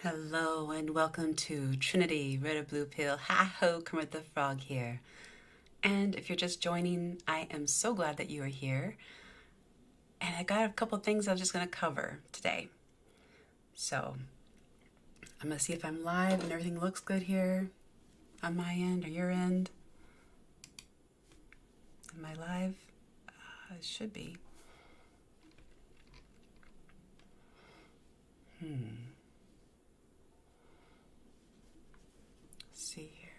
Hello and welcome to TrinityRedorBluePill. HiHoKermitTheFrogHere. And if you're just joining, I am so glad that you are here. And I got a couple things I'm just going to cover today. So I'm going to see if I'm live and everything looks good here on my end or your end. Am I live? It should be. See here.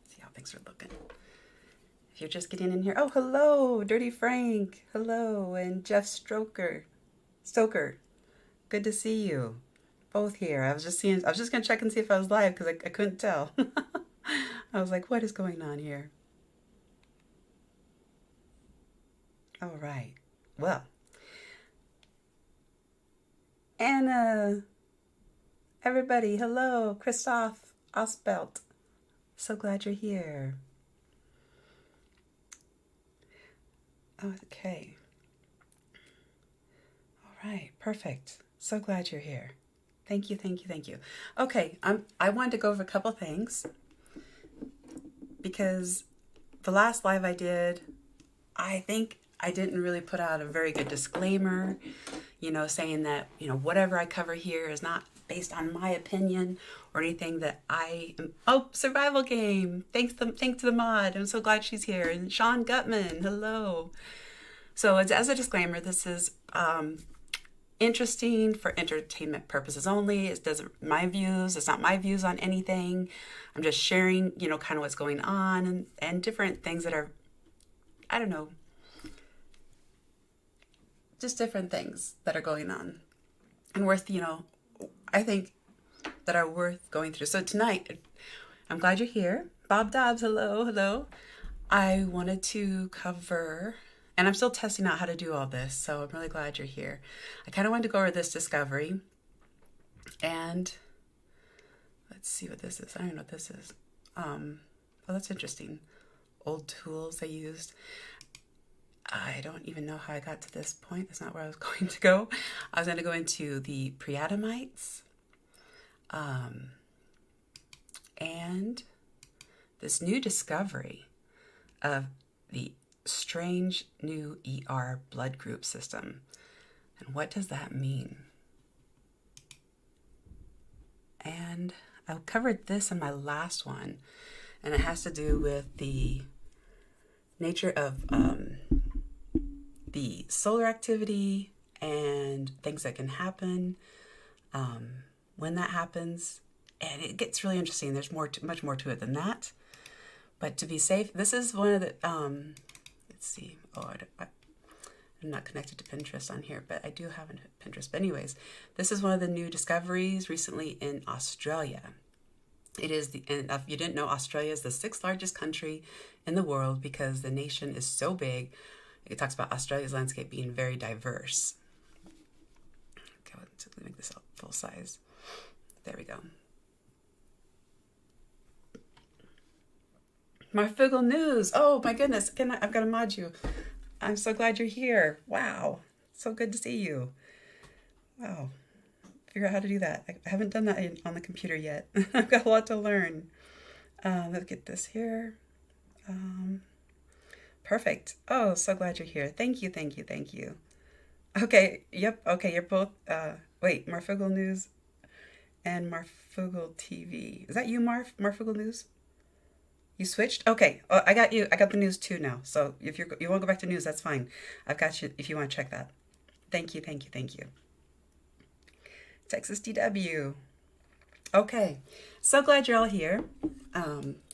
See how things are looking. If you're just getting in here, oh, hello, Dirty Frank. Hello, and Jeff Stoker. Good to see you. Both here. I was just going to check and see if I was live because I couldn't tell. I was like, what is going on here? All right. Well, Anna, everybody, hello, Christoph Osbelt. So glad you're here. Okay. All right, perfect. So glad you're here. Thank you. Okay, I wanted to go over a couple things because the last live I did, I think I didn't really put out a very good disclaimer, saying that, whatever I cover here is not based on my opinion or anything that I am. Oh, survival game. Thanks to the mod. I'm so glad she's here. And Sean Gutman, hello. So as a disclaimer, this is interesting for entertainment purposes only. It's not my views on anything. I'm just sharing, kind of what's going on and different things that are, I don't know, just different things that are going on and worth, I think that are worth going through. So tonight, I'm glad you're here. Bob Dobbs, hello. I wanted to cover, and I'm still testing out how to do all this, so I'm really glad you're here. I kind of wanted to go over this discovery, and let's see what this is. I don't know what this is. Oh, that's interesting. Old tools they used. I don't even know how I got to this point. That's not where I was going to go. I was going to go into the Pre-adamites, and this new discovery of the strange new ER blood group system. And what does that mean? And I covered this in my last one, and it has to do with the nature of the solar activity and things that can happen when that happens. And it gets really interesting. There's much more to it than that. But to be safe, this is one of the, let's see. Oh, I'm not connected to Pinterest on here, but I do have a Pinterest. But anyways, this is one of the new discoveries recently in Australia. It is and if you didn't know, Australia is the 6th largest country in the world because the nation is so big. It talks about Australia's landscape being very diverse. Okay, let's make this full size. There we go. Marfugal News. Oh my goodness. I've got to mod you. I'm so glad you're here. Wow. So good to see you. Wow. Figure out how to do that. I haven't done that on the computer yet. I've got a lot to learn. Let's get this here. Perfect. Oh, so glad you're here. Thank you. Okay. Yep. Okay. You're both, wait, Marfugal News and Marfugal TV. Is that you, Marfugal News? You switched? Okay. Oh, I got you. I got the news too now. So if you want to go back to news, that's fine. I've got you if you want to check that. Thank you. Texas DW. Okay. So glad you're all here.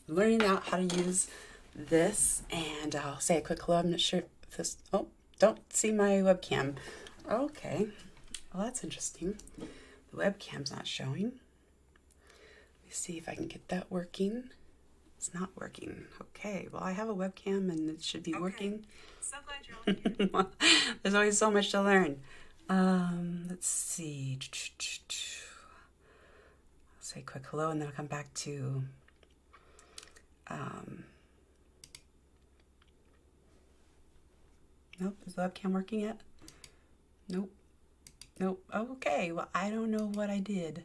Learning out how to use this, and I'll say a quick hello. I'm not sure if this, oh, don't see my webcam. Okay. Well, that's interesting. The webcam's not showing. Let me see if I can get that working. It's not working. Okay, well, I have a webcam and it should be working. So glad you're all here. There's always so much to learn. Let's see. I'll say a quick hello and then I'll come back to Nope. Is the webcam working yet? Nope. Nope. Okay. Well, I don't know what I did.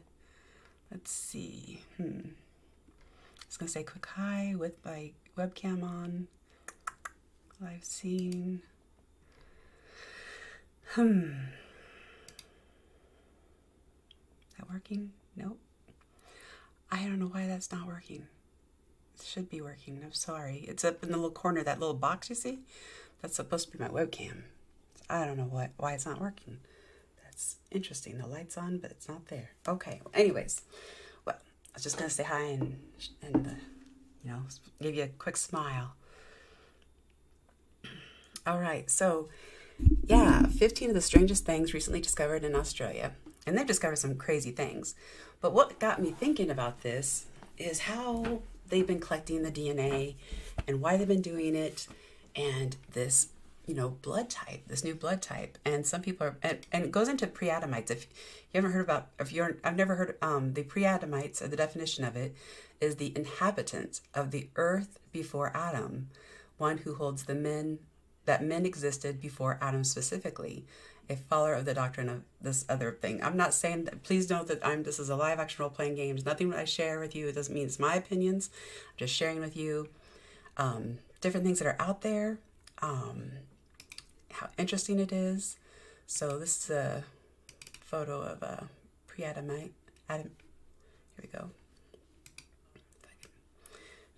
Let's see. I was going to say quick hi with my webcam on. Live scene. That working? Nope. I don't know why that's not working. It should be working. I'm sorry. It's up in the little corner, that little box you see? That's supposed to be my webcam. I don't know why it's not working. That's interesting. The light's on, but it's not there. Okay. Well, anyways, well, I was just going to say hi and give you a quick smile. All right. So, yeah, 15 of the strangest things recently discovered in Australia. And they've discovered some crazy things. But what got me thinking about this is how they've been collecting the DNA and why they've been doing it, and this, blood type, this new blood type. And some people are, and it goes into pre-adamites. If you haven't heard about, I've never heard, the pre-adamites, or the definition of it, is the inhabitant of the earth before Adam, one who holds that men existed before Adam specifically, a follower of the doctrine of this other thing. I'm not saying that, please note that this is a live action role-playing game. It's nothing I share with you. It doesn't mean it's my opinions. I'm just sharing with you different things that are out there, how interesting it is. So this is a photo of a pre-adamite. Here we go.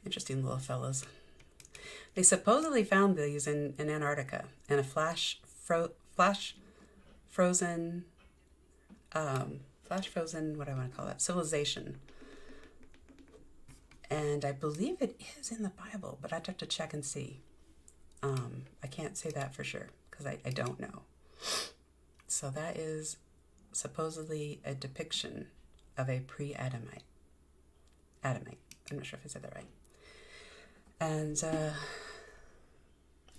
Interesting little fellas. They supposedly found these in Antarctica in a flash frozen, what do I want to call that, civilization. And I believe it is in the Bible, but I'd have to check and see. I can't say that for sure because I don't know. So that is supposedly a depiction of a pre-Adamite. Adamite. I'm not sure if I said that right. And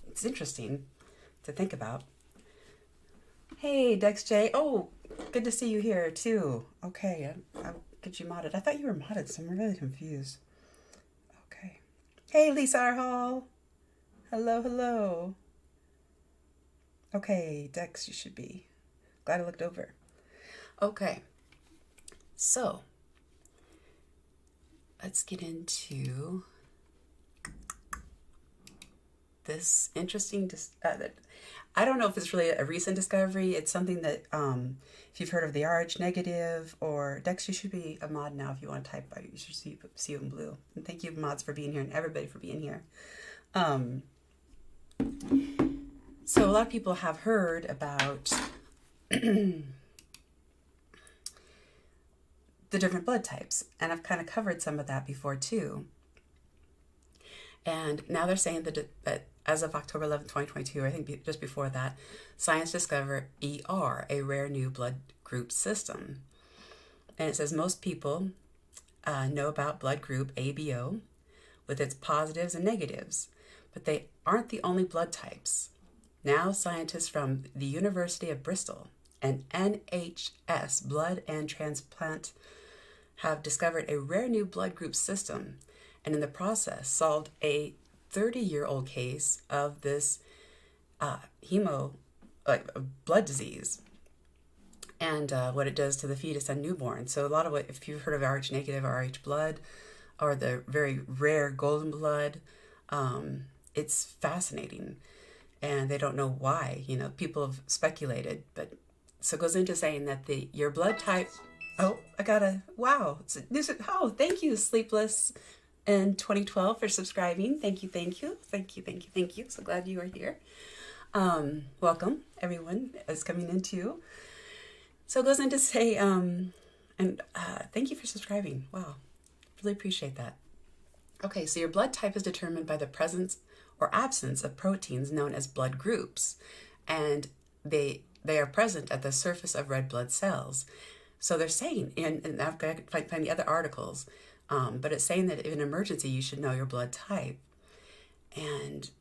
it's interesting to think about. Hey, Dex J. Oh, good to see you here, too. Okay, I'll get you modded. I thought you were modded, so I'm really confused. Okay. Hey, Lisa R. Hall. Hello, hello. Okay, Dex, you should be. Glad I looked over. Okay. So, let's get into this interesting, I don't know if it's really a recent discovery. It's something that, if you've heard of the RH negative, or Dex, you should be a mod now if you want to type. You should see you in blue. And thank you, mods, for being here, and everybody for being here. So a lot of people have heard about the different blood types, and I've kind of covered some of that before too. And now they're saying that as of October 11, 2022, I think just before that, science discovered ER, a rare new blood group system. And it says most people know about blood group ABO with its positives and negatives, but they aren't the only blood types. Now scientists from the University of Bristol and NHS Blood and Transplant have discovered a rare new blood group system, and in the process solved a 30-year-old case of this blood disease, and what it does to the fetus and newborn. So a lot of what, if you've heard of RH negative or RH blood, or the very rare golden blood, it's fascinating, and they don't know why. People have speculated, but so it goes into saying that your blood type. Oh, wow! Thank you, Sleepless in 2012 for subscribing. Thank you. So glad you are here. Welcome, everyone is coming in too. So it goes in to say, thank you for subscribing. Wow, really appreciate that. Okay, so your blood type is determined by the presence or absence of proteins known as blood groups, and they are present at the surface of red blood cells. So they're saying, and I've got to find the other articles, but it's saying that in an emergency, you should know your blood type. And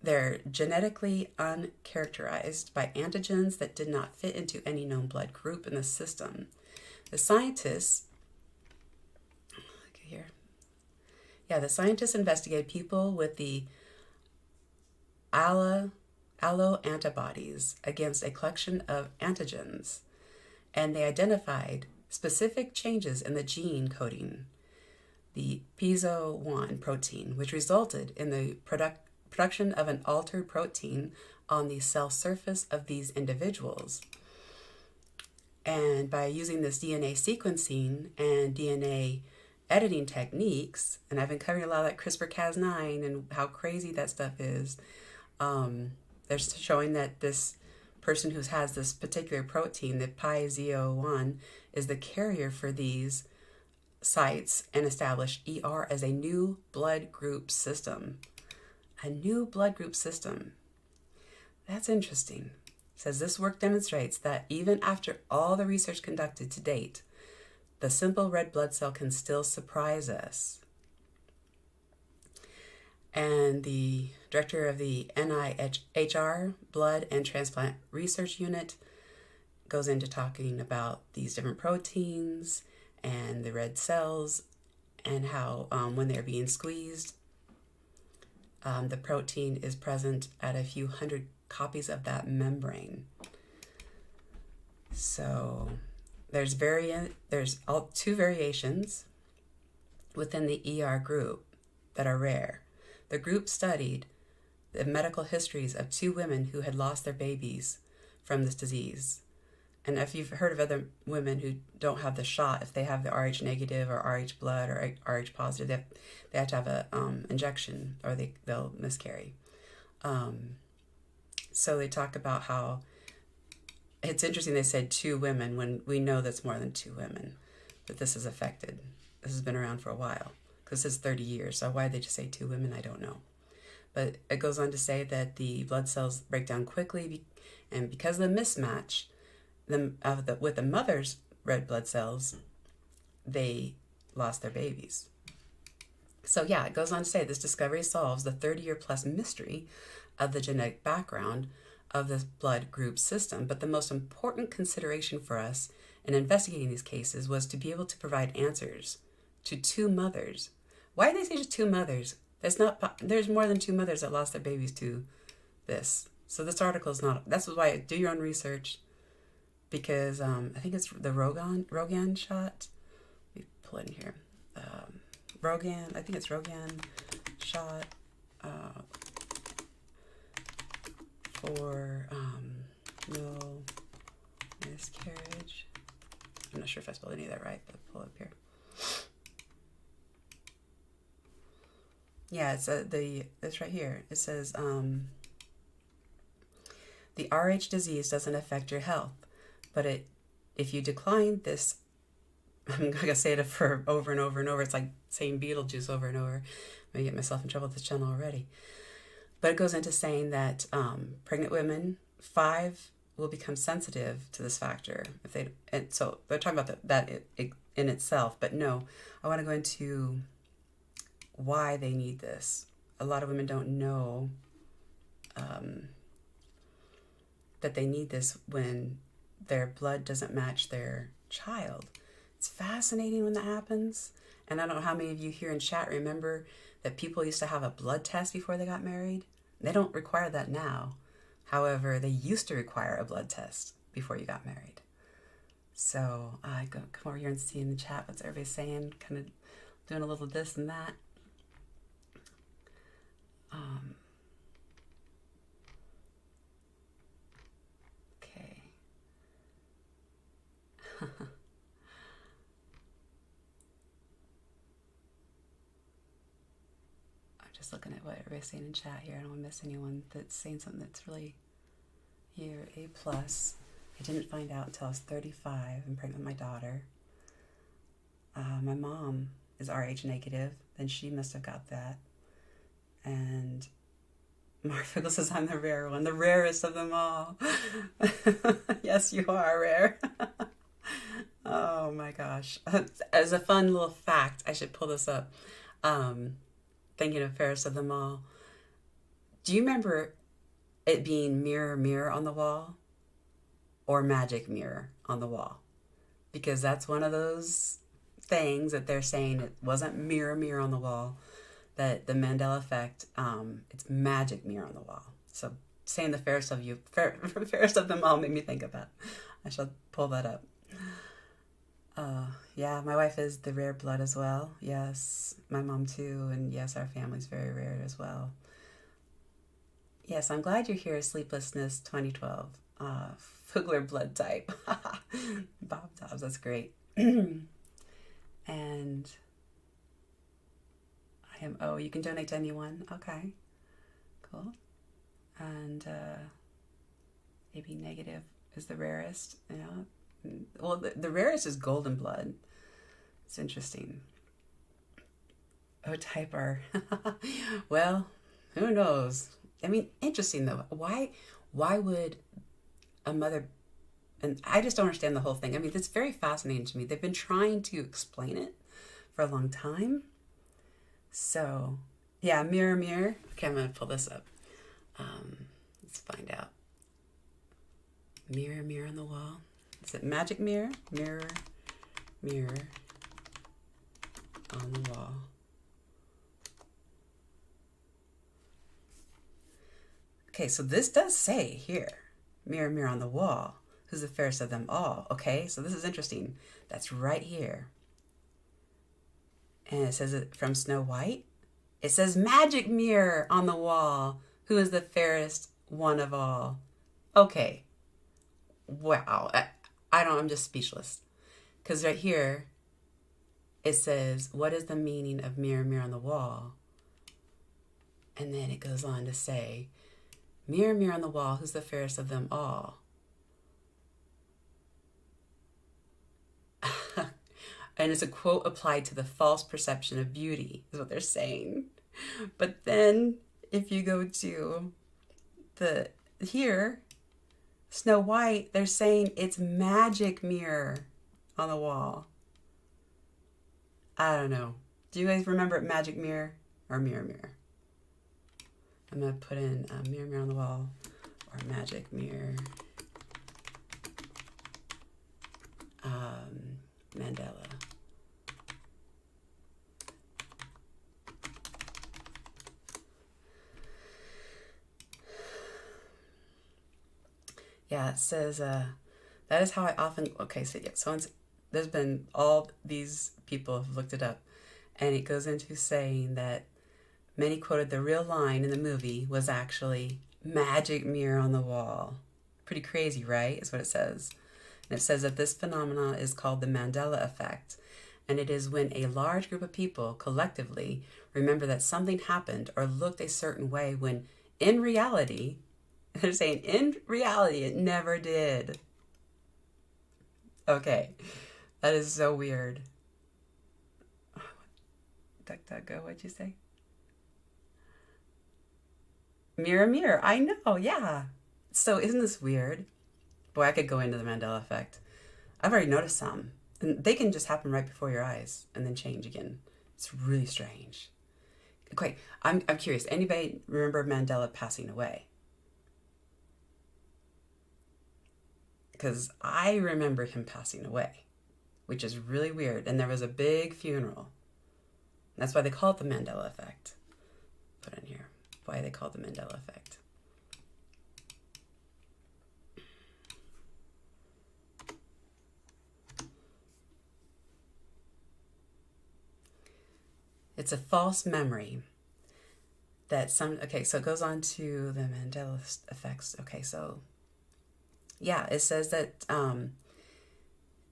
they're genetically uncharacterized by antigens that did not fit into any known blood group in the system. The scientists investigated people with the alloantibodies against a collection of antigens, and they identified specific changes in the gene coding, the piezo-1 protein, which resulted in the production of an altered protein on the cell surface of these individuals. And by using this DNA sequencing and DNA editing techniques, and I've been covering a lot of that CRISPR-Cas9 and how crazy that stuff is, they're showing that this person who has this particular protein, the piezo-1, is the carrier for these sites and establish ER as a new blood group system. A new blood group system. That's interesting. It says this work demonstrates that even after all the research conducted to date, the simple red blood cell can still surprise us. And the director of the NIHR Blood and Transplant Research Unit goes into talking about these different proteins and the red cells and how when they're being squeezed, the protein is present at a few hundred copies of that membrane. So there's two variations within the ER group that are rare. The group studied the medical histories of 2 women who had lost their babies from this disease. And if you've heard of other women who don't have the shot, if they have the Rh negative or Rh blood or Rh positive, they have to have a injection or they'll miscarry. So they talk about how it's interesting they said 2 women when we know that's more than 2 women that this is affected. This has been around for a while because it's 30 years. So why did they just say 2 women? I don't know. But it goes on to say that the blood cells break down quickly, and because of the mismatch with the mother's red blood cells, they lost their babies. So yeah, it goes on to say this discovery solves the 30-year-plus mystery of the genetic background of this blood group system. But the most important consideration for us in investigating these cases was to be able to provide answers to 2 mothers. Why did they say just 2 mothers? There's more than 2 mothers that lost their babies to this. So this article is not, that's why do your own research, because I think it's the Rogan shot. Let me pull it in here. I think it's Rogan shot for no miscarriage. I'm not sure if I spelled any of that right, but pull it up here. Yeah, it's this right here. It says the Rh disease doesn't affect your health, but if you decline this, I'm gonna say it for over and over and over. It's like saying Beetlejuice over and over. I'm gonna get myself in trouble with this channel already. But it goes into saying that pregnant women, 5 will become sensitive to this factor if they. And so they're talking about that in itself. But no, I want to go into why they need this. A lot of women don't know that they need this when their blood doesn't match their child. It's fascinating when that happens. And I don't know how many of you here in chat remember that people used to have a blood test before they got married. They don't require that now. However, they used to require a blood test before you got married. So I come over here and see in the chat what's everybody saying, kind of doing a little this and that. Okay. Just looking at what everybody's saying in chat here. I don't want to miss anyone that's saying something that's really here. A+. I didn't find out until I was 35 and pregnant with my daughter. My mom is Rh negative. Then she must have got that. And Marfickle says I'm the rare one, the rarest of them all. Yes, you are rare. Oh my gosh. As a fun little fact, I should pull this up. Thinking of fairest of them all. Do you remember it being mirror, mirror on the wall? Or magic mirror on the wall? Because that's one of those things that they're saying it wasn't mirror, mirror on the wall. That the Mandela effect, it's magic mirror on the wall. So saying the fairest of fairest of them all made me think of that. I shall pull that up. Yeah, my wife is the rare blood as well. Yes, my mom too, and yes, our family's very rare as well. Yes, I'm glad you're here, Sleeplessness 2012. Fugler blood type. Bob Dobbs, that's great. And I am, oh, you can donate to anyone. Okay, cool. And AB negative is the rarest. Yeah. Well, the rarest is golden blood. It's interesting. O type are, well, who knows? I mean, interesting though. Why would a mother, and I just don't understand the whole thing. I mean, it's very fascinating to me. They've been trying to explain it for a long time. So, yeah, mirror, mirror. Okay, I'm going to pull this up. Let's find out. Mirror, mirror on the wall. Is it magic mirror? Mirror, mirror on the wall. Okay, so this does say here, mirror, mirror on the wall, who's the fairest of them all? Okay, so this is interesting. That's right here. And it says it from Snow White. It says magic mirror on the wall, who is the fairest one of all? Okay. Wow. I'm just speechless. Because right here, it says, what is the meaning of mirror, mirror on the wall? And then it goes on to say, mirror, mirror on the wall, who's the fairest of them all? And it's a quote applied to the false perception of beauty, is what they're saying. But then, if you go to here, Snow White, they're saying it's magic mirror on the wall. I don't know. Do you guys remember magic mirror or mirror, mirror? I'm going to put in mirror, mirror on the wall or magic mirror. Mandela. Yeah, it says, that is how I often, okay, so yeah, there's been all these people have looked it up, and it goes into saying that many quoted the real line in the movie was actually magic mirror on the wall. Pretty crazy, right? Is what it says. And it says that this phenomenon is called the Mandela effect, and it is when a large group of people collectively remember that something happened or looked a certain way when in reality, they're saying in reality it never did. Okay, that is so weird. DuckDuckGo, what'd you say? Mirror, mirror. I know, yeah. So isn't this weird? Boy, I could go into the Mandela effect. I've already noticed some. And they can just happen right before your eyes and then change again. It's really strange. Okay, I'm curious. Anybody remember Mandela passing away? Because I remember him passing away, which is really weird. And there was a big funeral. That's why they call it the Mandela effect. Put in here. Why they call it the Mandela effect. It's a false memory that okay, so it goes on to the Mandela effects. Okay, so yeah, it says that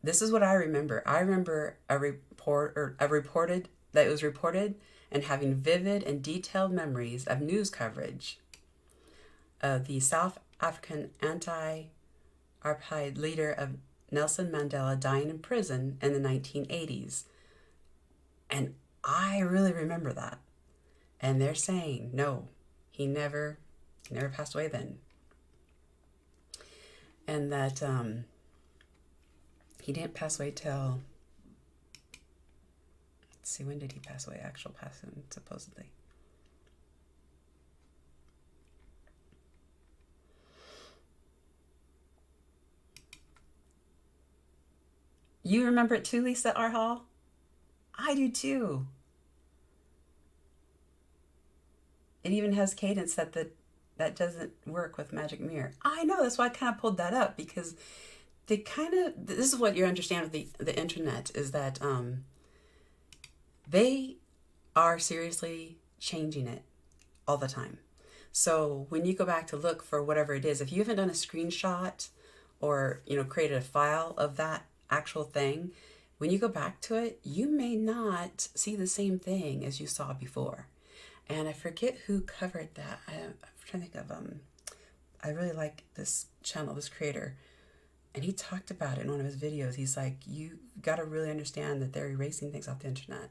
this is what I remember. I remember that it was reported and having vivid and detailed memories of news coverage of the South African anti-apartheid leader of Nelson Mandela dying in prison in the 1980s. And I really remember that. And they're saying, no, he never passed away then. And that he didn't pass away till, let's see, when did he pass away? Actual passing, supposedly. You remember it too, Lisa R. Hall? I do too. It even has cadence that that doesn't work with Magic Mirror. I know, that's why I kind of pulled that up, because they kind of, this is what you understand with the internet, is that they are seriously changing it all the time. So when you go back to look for whatever it is, if you haven't done a screenshot or, created a file of that actual thing, when you go back to it, you may not see the same thing as you saw before. And I forget who covered that. I'm trying to think of, I really like this channel, this creator, and he talked about it in one of his videos. He's like, you got to really understand that they're erasing things off the internet.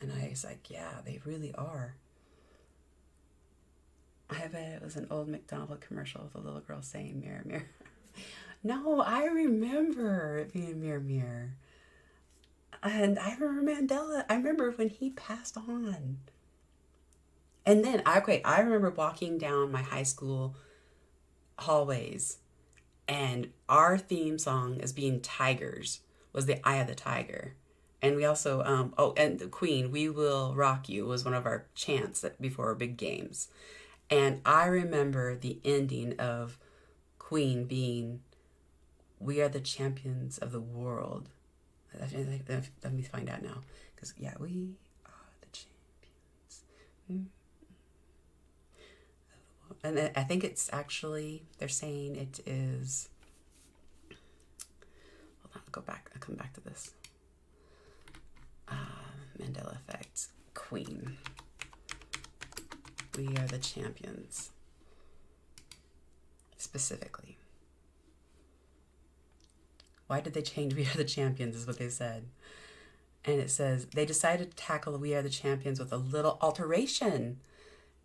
And I was like, yeah, they really are. I bet it was an old McDonald's commercial with a little girl saying, mirror, mirror. No, I remember it being mirror, mirror. And I remember Mandela. I remember when he passed on. And then, I remember walking down my high school hallways, and our theme song as being Tigers was the Eye of the Tiger. And we also, and the Queen, We Will Rock You, was one of our chants before our big games. And I remember the ending of Queen being, we are the champions of the world. Let me find out now. Because, yeah, we are the champions. And I think it's actually, they're saying it is, hold on, I'll come back to this. Mandela effect, Queen. We are the champions. Specifically. Why did they change We Are the Champions is what they said. And it says, they decided to tackle We Are the Champions with a little alteration.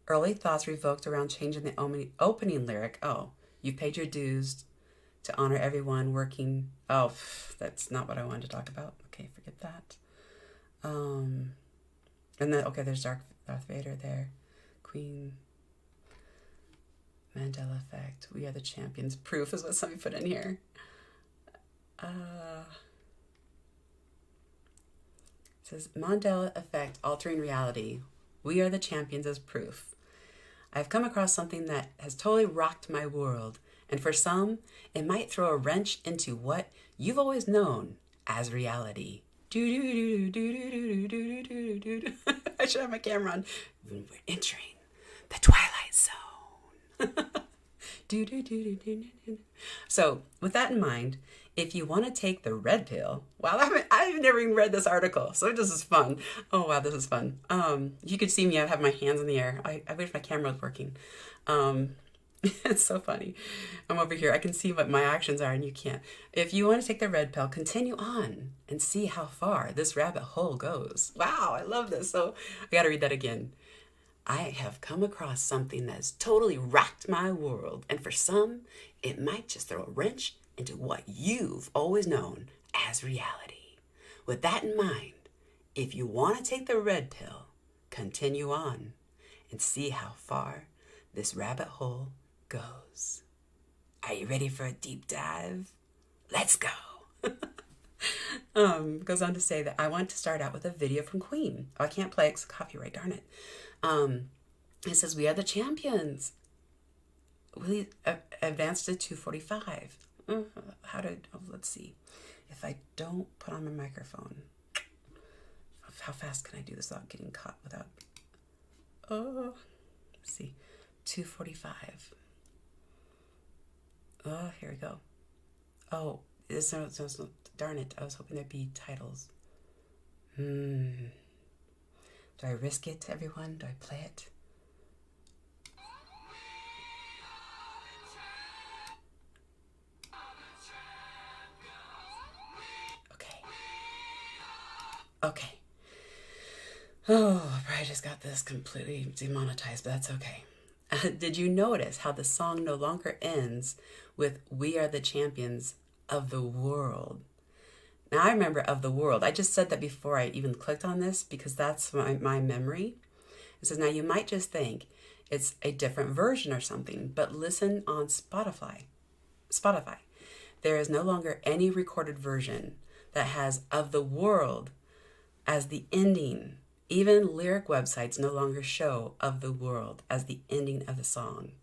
Early thoughts revoked around changing the opening lyric. Oh, you paid your dues to honor everyone working. Oh, that's not what I wanted to talk about. Okay, forget that. And then, okay, there's Darth Vader there. Queen. Mandela effect. We are the champions. Proof is what somebody put in here. It says, Mandela effect altering reality. We are the champions as proof. I've come across something that has totally rocked my world. And for some, it might throw a wrench into what you've always known as reality. I should have my camera on. We're entering the Twilight Zone. So, with that in mind, if you want to take the red pill, wow, I've never even read this article, so this is fun. Oh, wow, this is fun. You could see me, I have my hands in the air. I wish my camera was working. It's so funny. I'm over here. I can see what my actions are and you can't. If you want to take the red pill, continue on and see how far this rabbit hole goes. Wow, I love this. So I got to read that again. I have come across something that has totally rocked my world. And for some, it might just throw a wrench into what you've always known as reality. With that in mind, if you want to take the red pill, continue on and see how far this rabbit hole goes. Are you ready for a deep dive? Let's go. Goes on to say that I want to start out with a video from Queen. Oh, I can't play it because copyright, darn it. It says, we are the champions. We advanced to 245. Let's see. If I don't put on my microphone, how fast can I do this without getting caught let's see. 245. Oh, here we go. Oh, darn it. I was hoping there'd be titles. Do I risk it, everyone? Do I play it? Okay. Oh, I just got this completely demonetized, but that's okay. Did you notice how the song no longer ends with "We are the champions of the world"? Now I remember "of the world." I just said that before I even clicked on this because that's my memory. It says, now you might just think it's a different version or something, but listen on Spotify. There is no longer any recorded version that has "of the world" as the ending. Even lyric websites no longer show "of the world" as the ending of the song.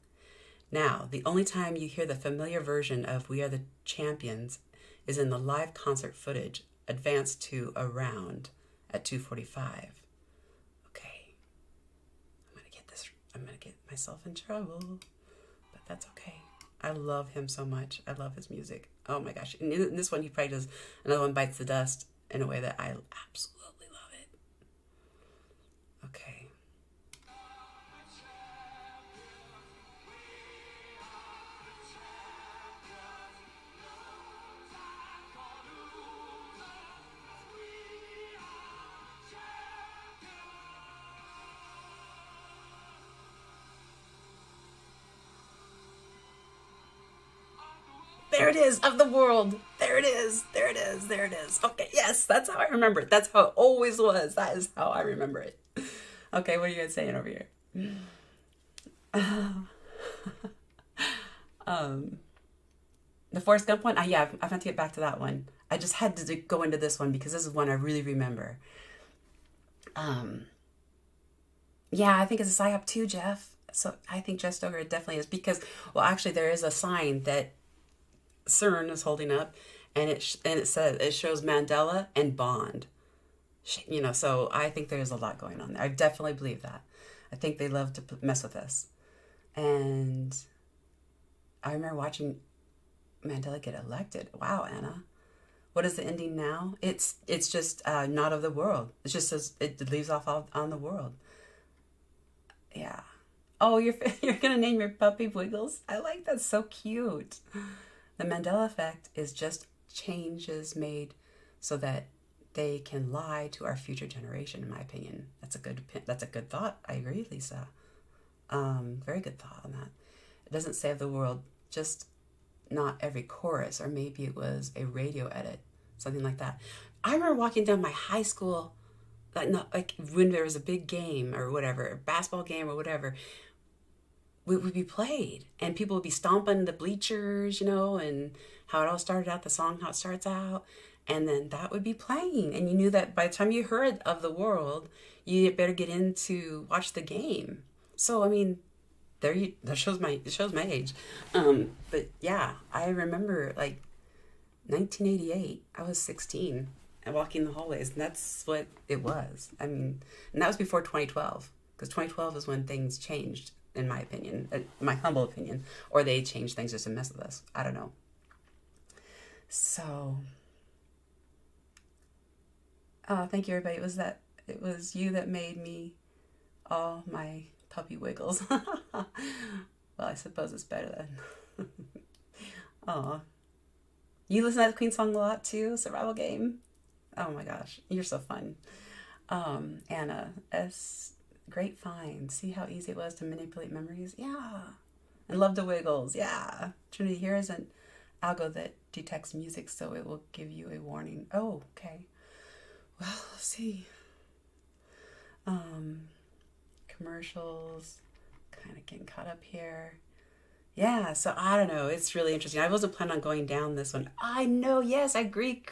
Now, the only time you hear the familiar version of We Are the Champions is in the live concert footage, advanced to around at 2:45. Okay. I'm gonna get myself in trouble, but that's okay. I love him so much. I love his music. Oh my gosh. And in this one, he probably does another one, Bites the Dust, in a way that I absolutely love it. Okay. There it is, of the world. There it is. There it is. There it is. Okay, yes, that's how I remember it. That's how it always was. That is how I remember it. Okay, what are you guys saying over here? The Forrest Gump one? Yeah, I've had to get back to that one. I just had to go into this one because this is one I really remember. Yeah, I think it's a psyop too, Jeff. So I think Jeff Stoker it definitely is because, well, actually, there is a sign that CERN is holding up, and it says it shows Mandela and Bond. So I think there's a lot going on there. I definitely believe that. I think they love to mess with us, and I remember watching Mandela get elected. Wow, Anna, what is the ending now? It's just not of the world. It just says it leaves off on the world. Yeah. Oh, you're gonna name your puppy Wiggles? I like that. So cute. The Mandela effect is just changes made so that they can lie to our future generation, in my opinion. That's a good thought. I agree, Lisa. Very good thought on that. It doesn't save the world, just not every chorus, or maybe it was a radio edit, something like that. I remember walking down my high school, like when there was a big game or whatever, a basketball game or whatever, it would be played and people would be stomping the bleachers, and how it all started out, the song, how it starts out. And then that would be playing. And you knew that by the time you heard of the world, you better get in to watch the game. So, I mean, that shows my age. But yeah, I remember like 1988, I was 16 and walking the hallways, and that's what it was. I mean, and that was before 2012, because 2012 is when things changed, in my opinion, my humble opinion, or they changed things just to mess with us. I don't know. So, thank you, everybody. It was you that made me all my puppy Wiggles. Well, I suppose it's better then. Aw. You listen to that Queen song a lot too? Survival Game? Oh my gosh, you're so fun. Anna S. Great find. See how easy it was to manipulate memories? Yeah. And love the Wiggles. Yeah. Trinity, here is an algo that detects music, so it will give you a warning. Oh, okay. Well, let's see. Commercials. Kind of getting caught up here. Yeah, so I don't know. It's really interesting. I wasn't planning on going down this one. I know, yes, I agree,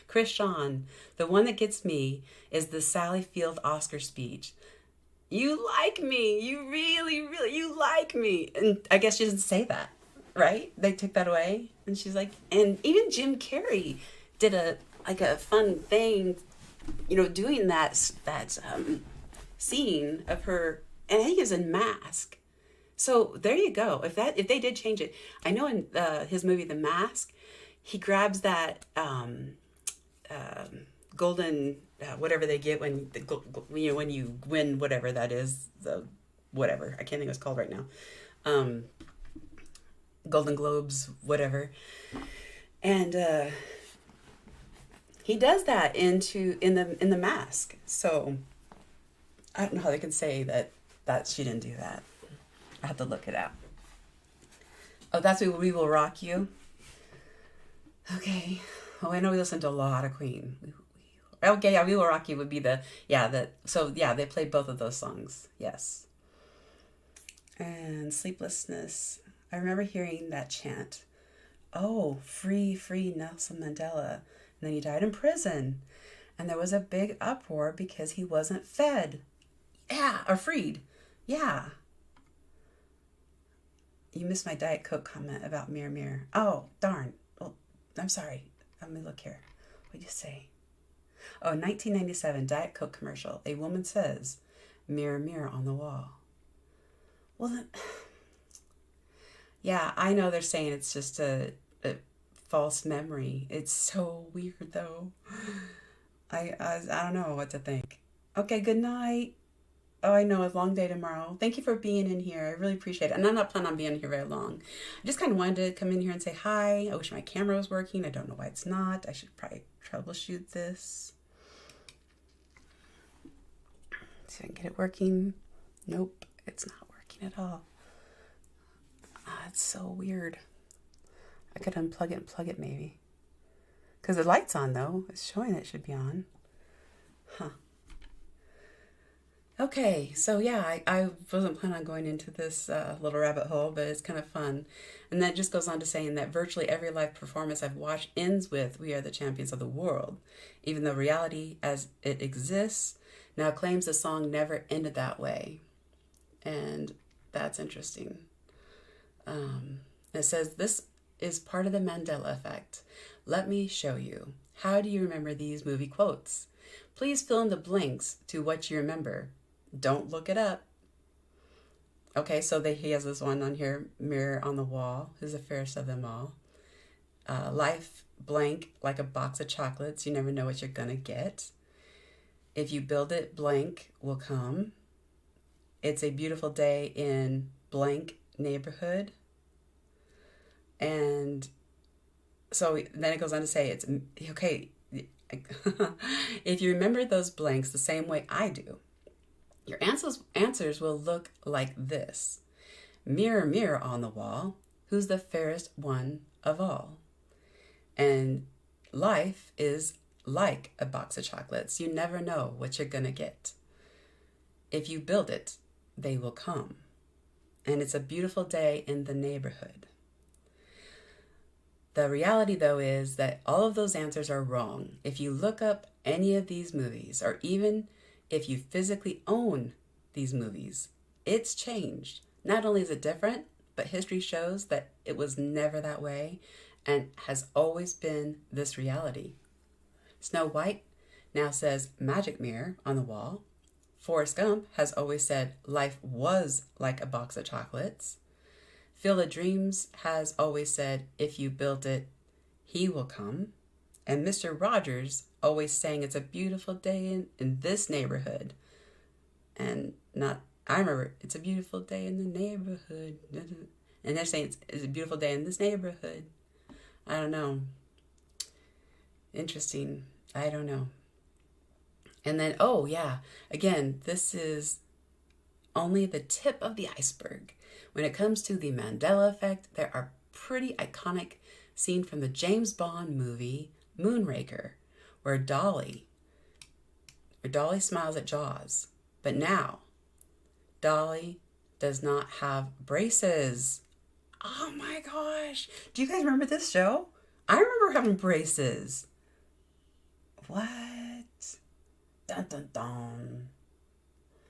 Christian. The one that gets me is the Sally Field Oscar speech. You like me. You really, really, you like me. And I guess she doesn't say that, right? They took that away. And she's like, and even Jim Carrey did a fun thing, doing that scene of her, and I think it was in Mask. So there you go. If they did change it, I know in his movie The Mask, he grabs that golden whatever they get when when you win whatever that is, the whatever, I can't think what it's called right now, Golden Globes, whatever, and he does that in the Mask. So I don't know how they can say that she didn't do that. I have to look it up. Oh, that's We Will Rock You. Okay. Oh, I know we listened to a lot of Queen. Okay, yeah, We Will Rock You would be they played both of those songs. Yes. And Sleeplessness. I remember hearing that chant. Oh, free, free Nelson Mandela. And then he died in prison. And there was a big uproar because he wasn't fed. Yeah, or freed. Yeah. You missed my Diet Coke comment about mirror, mirror. Oh, darn. Well, I'm sorry. Let me look here. What'd you say? Oh, 1997 Diet Coke commercial. A woman says, mirror, mirror on the wall. Well, then, yeah, I know they're saying it's just a false memory. It's so weird, though. I don't know what to think. Okay, good night. Oh, I know, it's a long day tomorrow. Thank you for being in here. I really appreciate it. And I'm not planning on being here very long. I just kind of wanted to come in here and say hi. I wish my camera was working. I don't know why it's not. I should probably troubleshoot this. See if I can get it working. Nope, it's not working at all. It's so weird. I could unplug it and plug it maybe. Because the light's on though. It's showing it should be on. Huh. Okay, so yeah, I wasn't planning on going into this little rabbit hole, but it's kind of fun. And that just goes on to saying that virtually every live performance I've watched ends with, "We are the champions of the world," even though reality as it exists now claims the song never ended that way. And that's interesting. It says, "This is part of the Mandela effect. Let me show you. How do you remember these movie quotes? Please fill in the blanks to what you remember. Don't look it up." Okay, so he has this one on here, mirror on the wall. Who's the fairest of them all? Life blank like a box of chocolates. You never know what you're gonna get. If you build it, blank will come. It's a beautiful day in blank neighborhood. And so then it goes on to say, it's okay. If you remember those blanks the same way I do, your answers will look like this. Mirror, mirror on the wall, who's the fairest one of all? And life is like a box of chocolates. You never know what you're gonna get. If you build it, they will come. And it's a beautiful day in the neighborhood. The reality, though, is that all of those answers are wrong. If you look up any of these movies, or even if you physically own these movies, it's changed. Not only is it different, but history shows that it was never that way and has always been this reality. Snow White now says magic mirror on the wall. Forrest Gump has always said life was like a box of chocolates. Field of Dreams has always said, if you build it, he will come. And Mr. Rogers always saying it's a beautiful day in this neighborhood. And not, I remember, it's a beautiful day in the neighborhood. And they're saying it's a beautiful day in this neighborhood. I don't know. Interesting. I don't know. And then, oh yeah, again, this is only the tip of the iceberg. When it comes to the Mandela effect, there are pretty iconic scenes from the James Bond movie Moonraker, where Dolly smiles at Jaws. But now, Dolly does not have braces. Oh my gosh. Do you guys remember this show? I remember having braces. What? Dun dun dun.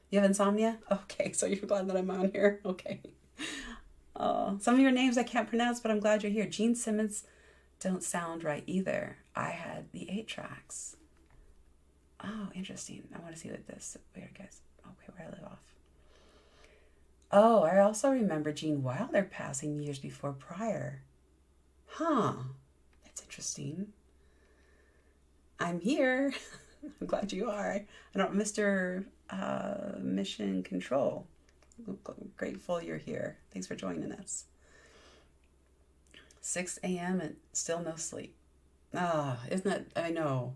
You have insomnia? Okay, so you're glad that I'm on here? Okay. Some of your names I can't pronounce, but I'm glad you're here. Gene Simmons don't sound right either. I had the 8 tracks. Oh, interesting. I want to see what this. Where, guys? Okay, where I live off. Oh, I also remember Gene Wilder passing years before Pryor. Huh. That's interesting. I'm here. I'm glad you are. I don't, Mr. Mission Control. I'm grateful you're here. Thanks for joining us. 6 a.m. and still no sleep. Isn't that, I know.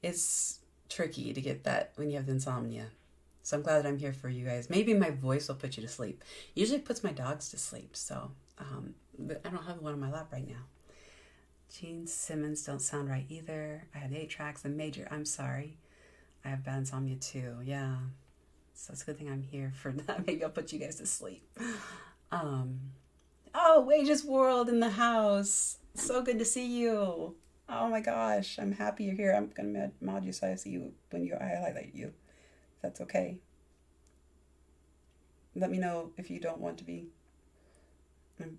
It's tricky to get that when you have insomnia. So I'm glad that I'm here for you guys. Maybe my voice will put you to sleep. Usually it puts my dogs to sleep. So but I don't have one on my lap right now. Gene Simmons don't sound right either. I had 8 tracks and major. I'm sorry. I have bad insomnia too. Yeah. So it's a good thing I'm here for that. Maybe I'll put you guys to sleep. Oh, Wages World in the house. So good to see you. Oh my gosh. I'm happy you're here. I'm going to mod you so I see you when I highlight you. If that's okay. Let me know if you don't want to be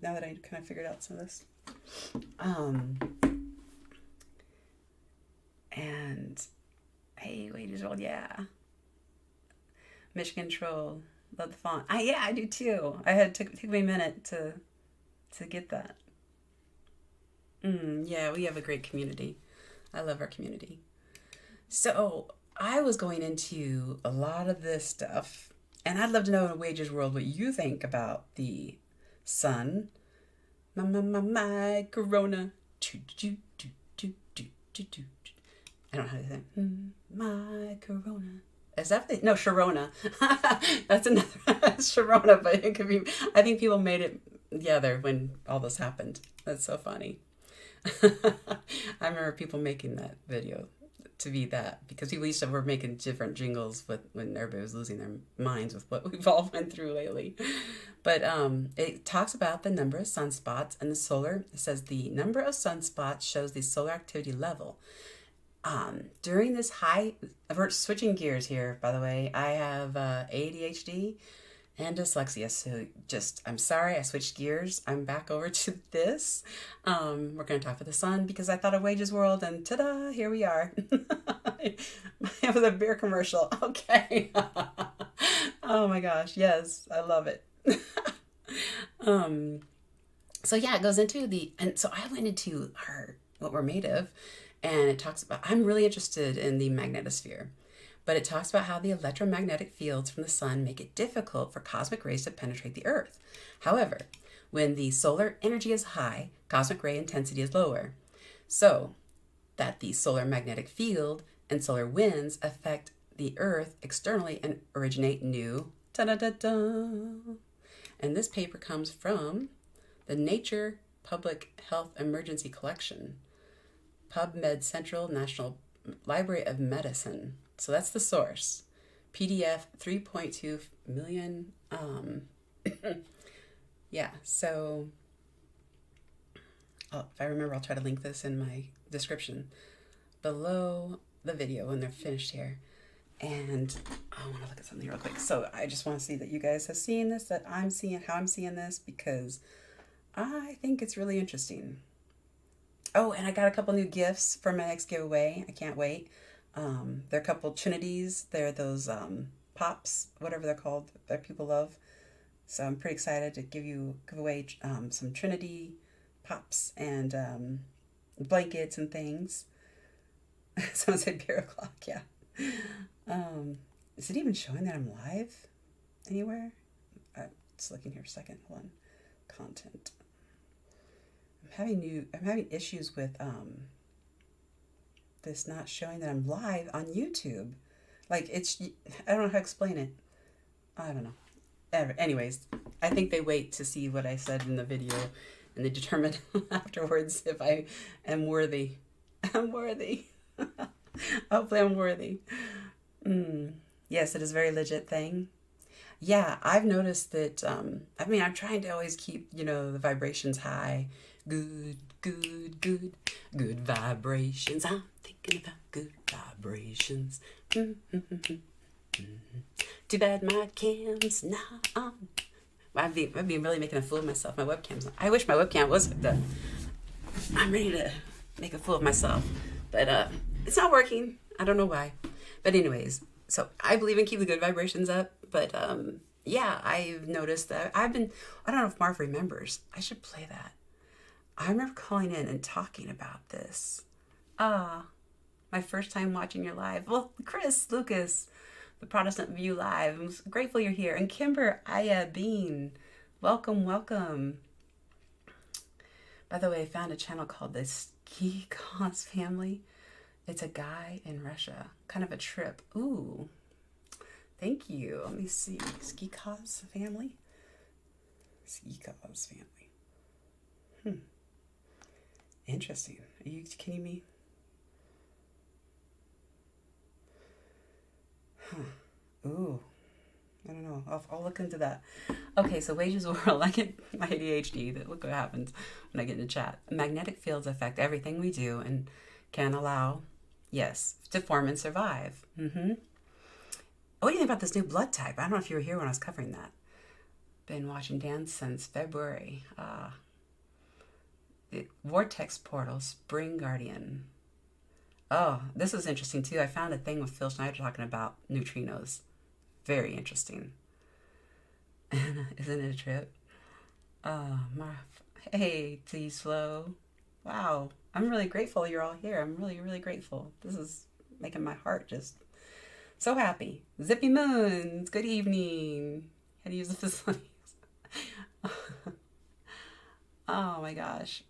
now that I kind of figured out some of this. And hey, wages rolled, yeah. Michigan Troll, love the font. Yeah, I do too. Took me a minute to get that. Yeah, we have a great community. I love our community. So I was going into a lot of this stuff, and I'd love to know in a wages world what you think about the sun. My corona. I don't know how to say it. My corona. Is that the, no, Sharona. That's another Sharona, but it could be, I think people made it together when all this happened. That's so funny. I remember people making that video to be that, because people used to were making different jingles when everybody was losing their minds with what we've all went through lately. But it talks about the number of sunspots, and it says the number of sunspots shows the solar activity level. During this we're switching gears here, by the way. I have ADHD and dyslexia, so I'm sorry I switched gears. I'm back over to this. We're going to talk about the sun because I thought of wages world, and ta-da, here we are. It was a beer commercial. Okay. Oh my gosh, yes, I love it. So yeah, it goes into and so I went into what we're made of. And it talks about, I'm really interested in the magnetosphere, but it talks about how the electromagnetic fields from the sun make it difficult for cosmic rays to penetrate the earth. However, when the solar energy is high, cosmic ray intensity is lower. So that the solar magnetic field and solar winds affect the earth externally and originate new da-da-da-da. And this paper comes from the Nature Public Health Emergency Collection. PubMed Central National Library of Medicine. So that's the source. PDF 3.2 million. Yeah, so if I remember, I'll try to link this in my description below the video when they're finished here. And I want to look at something real quick. So I just want to see that you guys have seen this, that I'm seeing how I'm seeing this, because I think it's really interesting. Oh, and I got a couple new gifts for my next giveaway. I can't wait. They're a couple Trinities. They're those pops, whatever they're called, that people love. So I'm pretty excited to give away some Trinity pops and blankets and things. Someone said beer o'clock, yeah. Is it even showing that I'm live anywhere? I'm just looking here for a second. Hold on. Content. I'm having issues with this not showing that I'm live on YouTube. Like I don't know how to explain it. I don't know. Anyways, I think they wait to see what I said in the video, and they determine afterwards if I am worthy. I'm worthy. Hopefully I'm worthy. Yes, it is a very legit thing. Yeah, I've noticed that, I'm trying to always keep, the vibrations high. Good vibrations. I'm thinking about good vibrations. Too bad my cam's not on. I've been really making a fool of myself. My webcam's on. I wish my webcam was done. I'm ready to make a fool of myself. But it's not working. I don't know why. But anyways, so I believe in keep the good vibrations up. But yeah, I've noticed that I don't know if Marv remembers. I should play that. I remember calling in and talking about this. My first time watching your live. Well, Chris, Lucas, the Protestant View Live. I'm grateful you're here. And Kimber, Aya, Bean, welcome. By the way, I found a channel called the Ski Cause Family. It's a guy in Russia. Kind of a trip. Ooh, thank you. Let me see. Ski Cause Family? Ski Cause Family. Interesting. Are you kidding me? Ooh. I don't know. I'll look into that. Okay, so wages world. I get my ADHD. Look what happens when I get into chat. Magnetic fields affect everything we do and can allow, yes, to form and survive. What do you think about this new blood type? I don't know if you were here when I was covering that. Been watching Dan since February. The Vortex Portal, Spring Guardian. Oh, this is interesting too. I found a thing with Phil Schneider talking about neutrinos. Very interesting. Isn't it a trip? Hey, T-Slow. Wow. I'm really grateful you're all here. I'm really, really grateful. This is making my heart just so happy. Zippy Moons, good evening. How to use the facilities. Oh my gosh.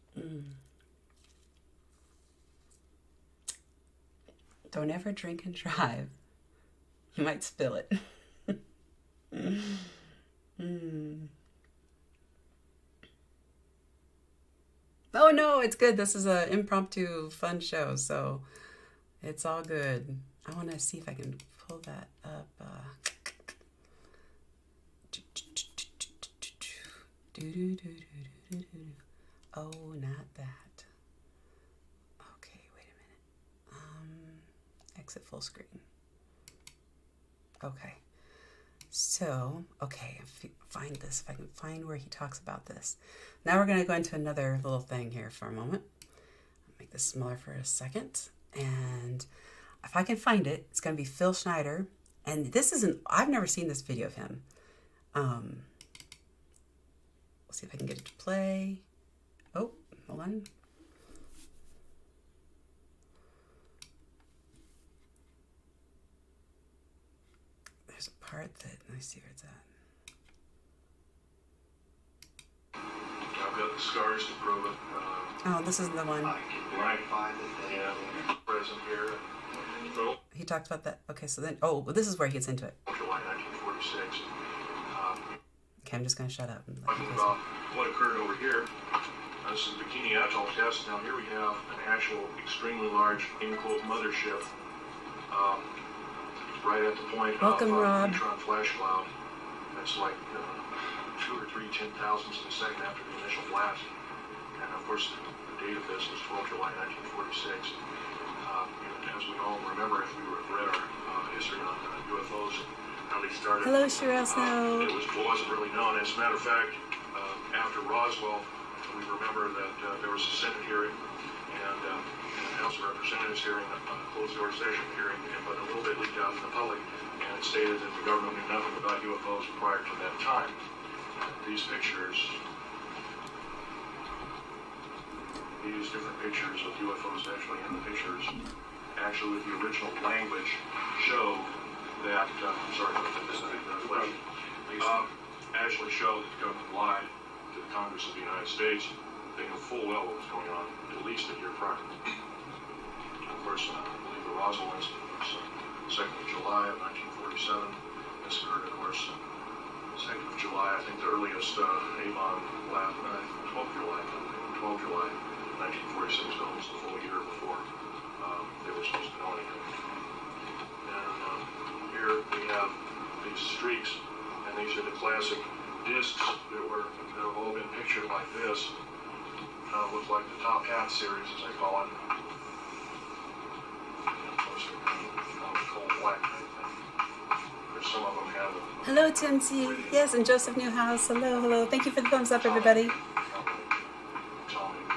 Don't ever drink and drive. You might spill it. Oh no, it's good. This is an impromptu fun show, so it's all good. I want to see if I can pull that up. Oh, not that. Okay, wait a minute. Exit full screen. Okay. So, okay, find this. If I can find where he talks about this. Now we're going to go into another little thing here for a moment. I'll make this smaller for a second. And if I can find it, it's going to be Phil Schneider. And this isn't, I've never seen this video of him. We'll see if I can get it to play. Oh, hold on. There's a part that, let me see where it's at. I've got the scars to prove it. Oh, this is the one. I can verify that they have present here. So, He talked about that. Okay, so then, oh, well, this is where he gets into it. July 1946. Okay, I'm just going to shut up. And let Talking you about guys what occurred over here. This is Bikini Atoll test. Now here we have an actual extremely large, in quote, mothership. Right at the point Welcome, of Rob. neutron flash cloud. That's like 2 or 3 10,000ths of a second after the initial blast. And of course, the date of this was 12 July 1946. As we all remember, if we read our history on UFOs, how they started. Hello, Sherelle Snow. It wasn't really known. As a matter of fact, after Roswell, we remember that there was a Senate hearing and a House of Representatives hearing, a closed-door session hearing, but a little bit leaked out in the public, and it stated that the government knew nothing about UFOs prior to that time. These pictures, these different pictures of UFOs actually in the pictures, actually with the original language, show that, actually show that the government lied to the Congress of the United States. They knew full well what was going on, at least a year prior. Of course, I believe the Roswell incident was 2nd of July of 1947. This occurred, of course, 2nd of July. I think the earliest A-bomb blast, 12th July 1946, almost a full year before they were supposed to know anything. And here we have these streaks, and these are the classic discs that have all been pictured like this. Look like the Top Hat series, as I call it. And of course, they're cold black type thing. There's some of them have a Hello, Tim C. Yes, and Joseph Newhouse. Hello, hello. Thank you for the thumbs up, everybody. atomic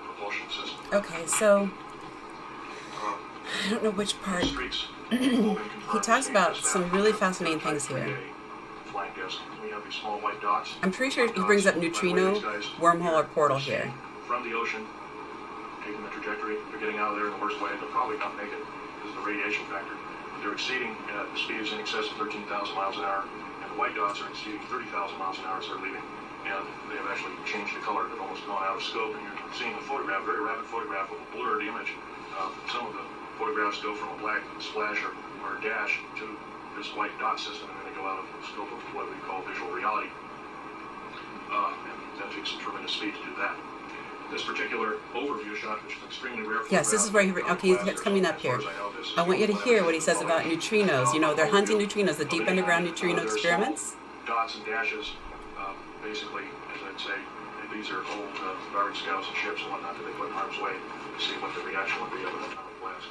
propulsion system. Okay, so I don't know which part. Streaks. He talks about some really fascinating things here. Flying disc. We have these small white dots. I'm pretty sure he brings up neutrino, wormhole, or portal here. From the ocean, taking the trajectory, they're getting out of there in the worst way. They'll probably not make it because of the radiation factor. They're exceeding at speeds in excess of 13,000 miles an hour, and the white dots are exceeding 30,000 miles an hour as they're leaving. And they have actually changed the color. They've almost gone out of scope, and you're seeing a photograph, very rapid photograph of a blurred image. Some of the photographs go from a black splash or a dash to this white dot system, and then they go out of the scope of what we call visual reality. And that takes some tremendous speed to do that. This particular overview shot, which is extremely rare. Yes, this is where he, okay, it's coming up here. I want you to hear what he says about neutrinos. You know, they're hunting neutrinos, the deep underground neutrino experiments. Dots and dashes, basically, as I'd say, these are old garbage scouts and ships and whatnot that they put in harm's way to see what the reaction would be of an atomic blast.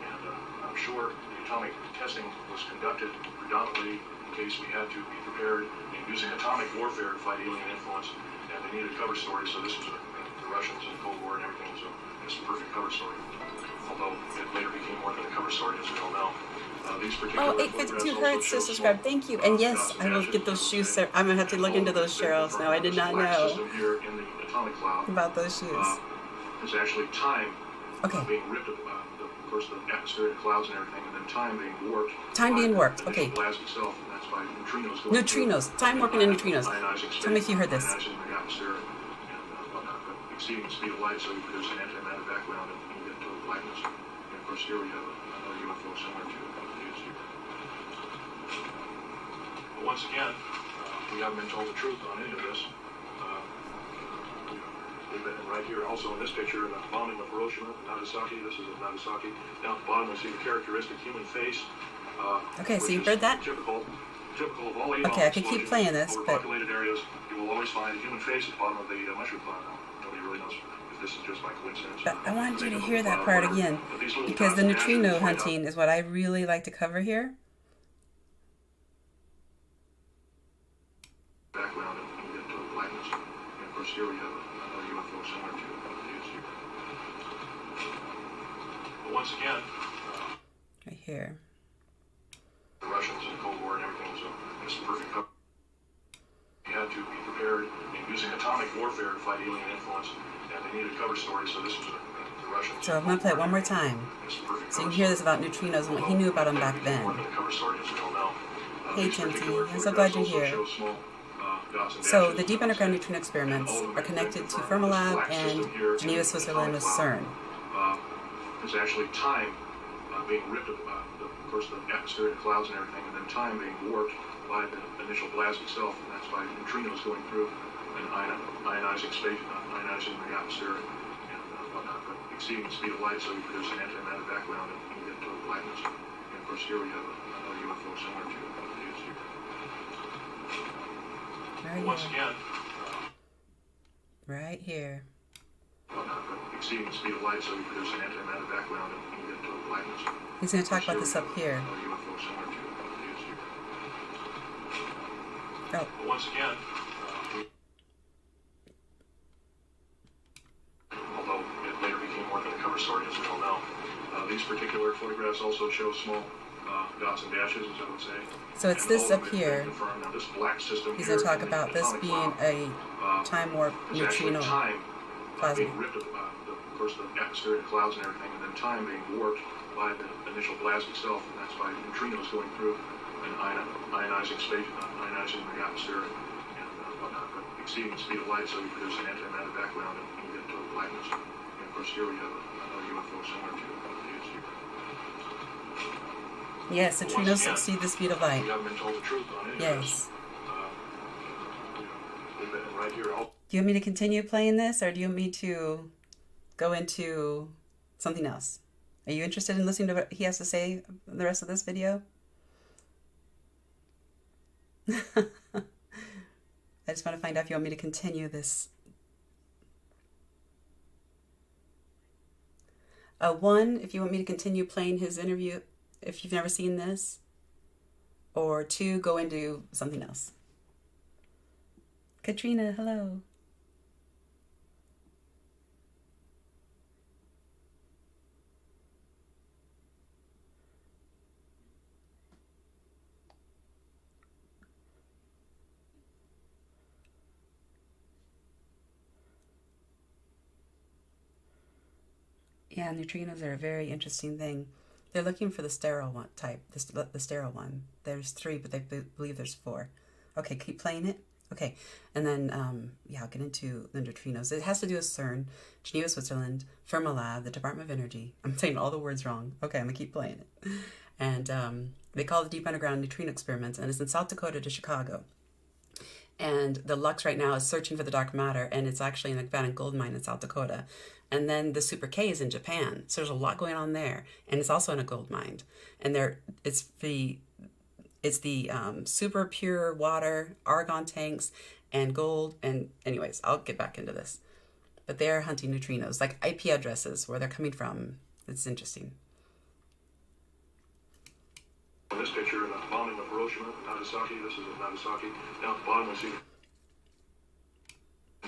And I'm sure the atomic testing was conducted predominantly in case we had to be prepared using atomic warfare to fight alien influence, and they needed cover stories, so this was the Russians and the Cold War and everything, so it's a perfect cover story. Although it later became more than a cover story, as we all know. These particular 852 hertz to subscribe. Thank you. And yes, I will get those shoes. I'm going to have to look into those, Cheryl. Now, I did not know about those shoes. It's actually time being ripped, of course, the atmosphere and clouds and everything, and then time being warped. Time being warped, okay. Blast itself, and that's by neutrinos. Neutrinos. Time warping and neutrinos. Tell me if you heard this. Ionizing the atmosphere and whatnot, but exceeding the speed of light, so you produce an antimatter background and you get total blackness. And of course, here we have another UFO similar to these. But once again, we haven't been told the truth on any of this. Right here, also in this picture, in the bombing of Hiroshima, Nagasaki. This is of Nagasaki. Down at the bottom, we see the characteristic human face. Okay, so you've heard that? Typical of all okay, I can keep playing this, but overpopulated areas, you will always find a human face at the bottom of the mushroom cloud. Now, nobody really knows if this is just by coincidence. But I wanted you to hear that part again, because the neutrino hunting is what I really like to cover here. Background and you get total blackness. And of course, here we have another UFO similar to these. But once again, right here. The Russians and the Cold War and everything, so it's a perfect cover. You had to be prepared in using atomic warfare to fight alien influence, and they needed cover stories, so this was the Russians. So I'm going to play it one more time, so you can hear this about neutrinos and what he knew about them back then. Hey Timothy, I'm so glad you're here. So the deep underground neutrino experiments are connected to Fermilab and Geneva, Switzerland with CERN. It's actually time being ripped, of course, the atmosphere and clouds and everything, and then time being warped by the initial blast itself, and that's by neutrinos going through and ionizing space, ionizing the atmosphere and whatnot, but exceeding the speed of light, so you produce an antimatter background and you get total blackness. And of course, here we have another UFO similar to these. Once again, right here. Exceeding the speed of light, so you produce an antimatter background and you get total blackness. He's going to talk about this up here. Oh. Once again, although it later became more than a cover story, as we all know, these particular photographs also show small dots and dashes, as I would say. So it's this up here. Now, this black system he's going to talk about this being a time warp neutrino plasma. Being ripped, of course, the atmosphere and clouds and everything, and then time being warped by the initial blast itself, and that's by neutrinos going through and ionizing space, ionizing the atmosphere and whatnot, but exceeding the speed of light, so you produce an antimatter background and you get total blackness. And of course, here we have another UFO similar to these. Yes, neutrinos exceed the speed of light. We haven't been told the truth on any of this. Right here, do you want me to continue playing this, or do you want me to go into something else? Are you interested in listening to what he has to say the rest of this video? I just want to find out if you want me to continue this. 1, if you want me to continue playing his interview, if you've never seen this. Or 2, go into something else. Katrina, hello. Yeah, neutrinos are a very interesting thing. They're looking for the sterile one type, the sterile one. There's 3, but they believe there's 4. Okay, keep playing it. Okay, and then, yeah, I'll get into the neutrinos. It has to do with CERN, Geneva, Switzerland, Fermilab, the Department of Energy. I'm saying all the words wrong. Okay, I'm going to keep playing it. And they call it the Deep Underground Neutrino Experiments, and it's in South Dakota to Chicago. And the Lux right now is searching for the dark matter, and it's actually in a abandoned gold mine in South Dakota. And then the Super K is in Japan, so there's a lot going on there. And it's also in a gold mine. And it's the super pure water, argon tanks, and gold. And anyways, I'll get back into this. But they're hunting neutrinos, like IP addresses, where they're coming from. It's interesting. In this picture, in the bombing of Hiroshima, Nagasaki, this is at Nagasaki. Down at the bottom, we see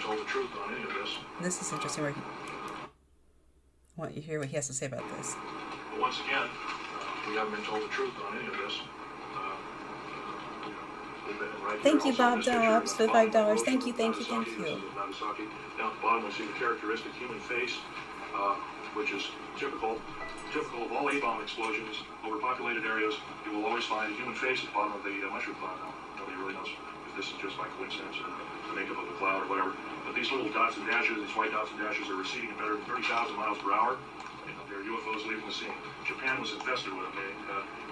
told the truth on any of this. This is interesting. Where I want you to hear what he has to say about this. But once again, we haven't been told the truth on any of this. Thank you, Bob Dobbs, for the $5. Thank you. Nagasaki, down at the bottom, we see the characteristic human face, which is typical of all A-bomb explosions over populated areas. You will always find a human face at the bottom of the mushroom cloud. Now, nobody really knows if this is just by coincidence or the makeup of the cloud or whatever. But these little dots and dashes, these white dots and dashes, are receding at better than 30,000 miles per hour. They're UFOs leaving the scene. Japan was infested with them.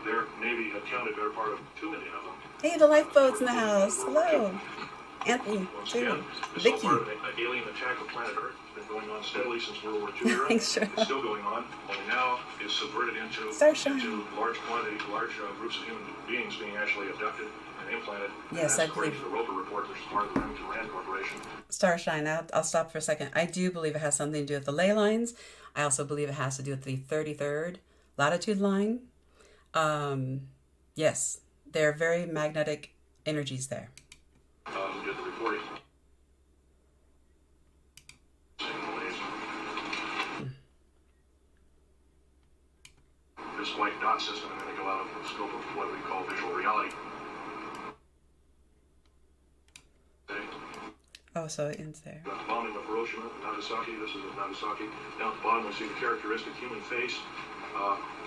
Their Navy had counted better part of 2 million of them. Hey, the lifeboat's in the house. Hello. Anthony, once too. again, Vicky. Part of an alien attack of planet Earth. It's been going on steadily since World War II era. Thanks, It's still going on. Only now is subverted into Starshine. large groups of human beings being actually abducted and implanted. Yes, and I that's according believe. to the Roper report, which is part of the Remington Rand Corporation. Starshine. I'll stop for a second. I do believe it has something to do with the ley lines. I also believe it has to do with the 33rd latitude line. Yes, there are very magnetic energies there. Who did the reporting? This white dot system, and then they go out of the scope of what we call visual reality. Oh, so it ends there. The bombing of Hiroshima, Nagasaki, this is at Nagasaki. Down at the bottom, we see the characteristic human face,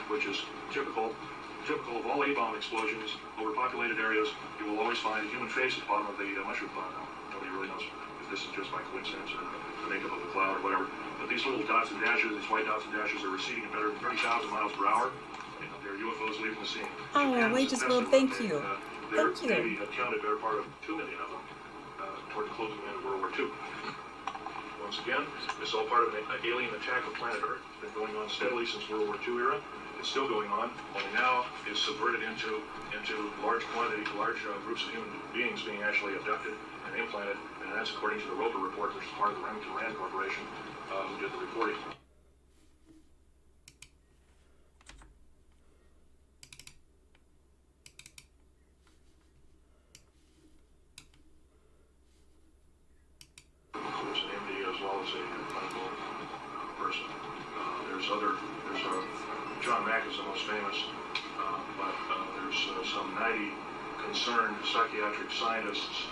which is typical of all A-bomb explosions over populated areas. You will always find a human face at the bottom of the mushroom cloud. Now, nobody really knows if this is just by coincidence or the makeup of the cloud or whatever. But these little dots and dashes, these white dots and dashes, are receding at better than 30,000 miles per hour. They're UFOs leaving the scene. Oh, Wages World, thank you. Their Thank you. Navy had counted better part of 2 million of them toward the closing end of World War II. Once again, this is all part of an alien attack of planet Earth. It's been going on steadily since World War II era. It's still going on. Only now is subverted into large groups of human beings being actually abducted and implanted. And that's according to the Roper report, which is part of the Remington Rand Corporation, who did the reporting. There's an MD as well as a clinical person. There's John Mack is the most famous, but there's some 90 concerned psychiatric scientists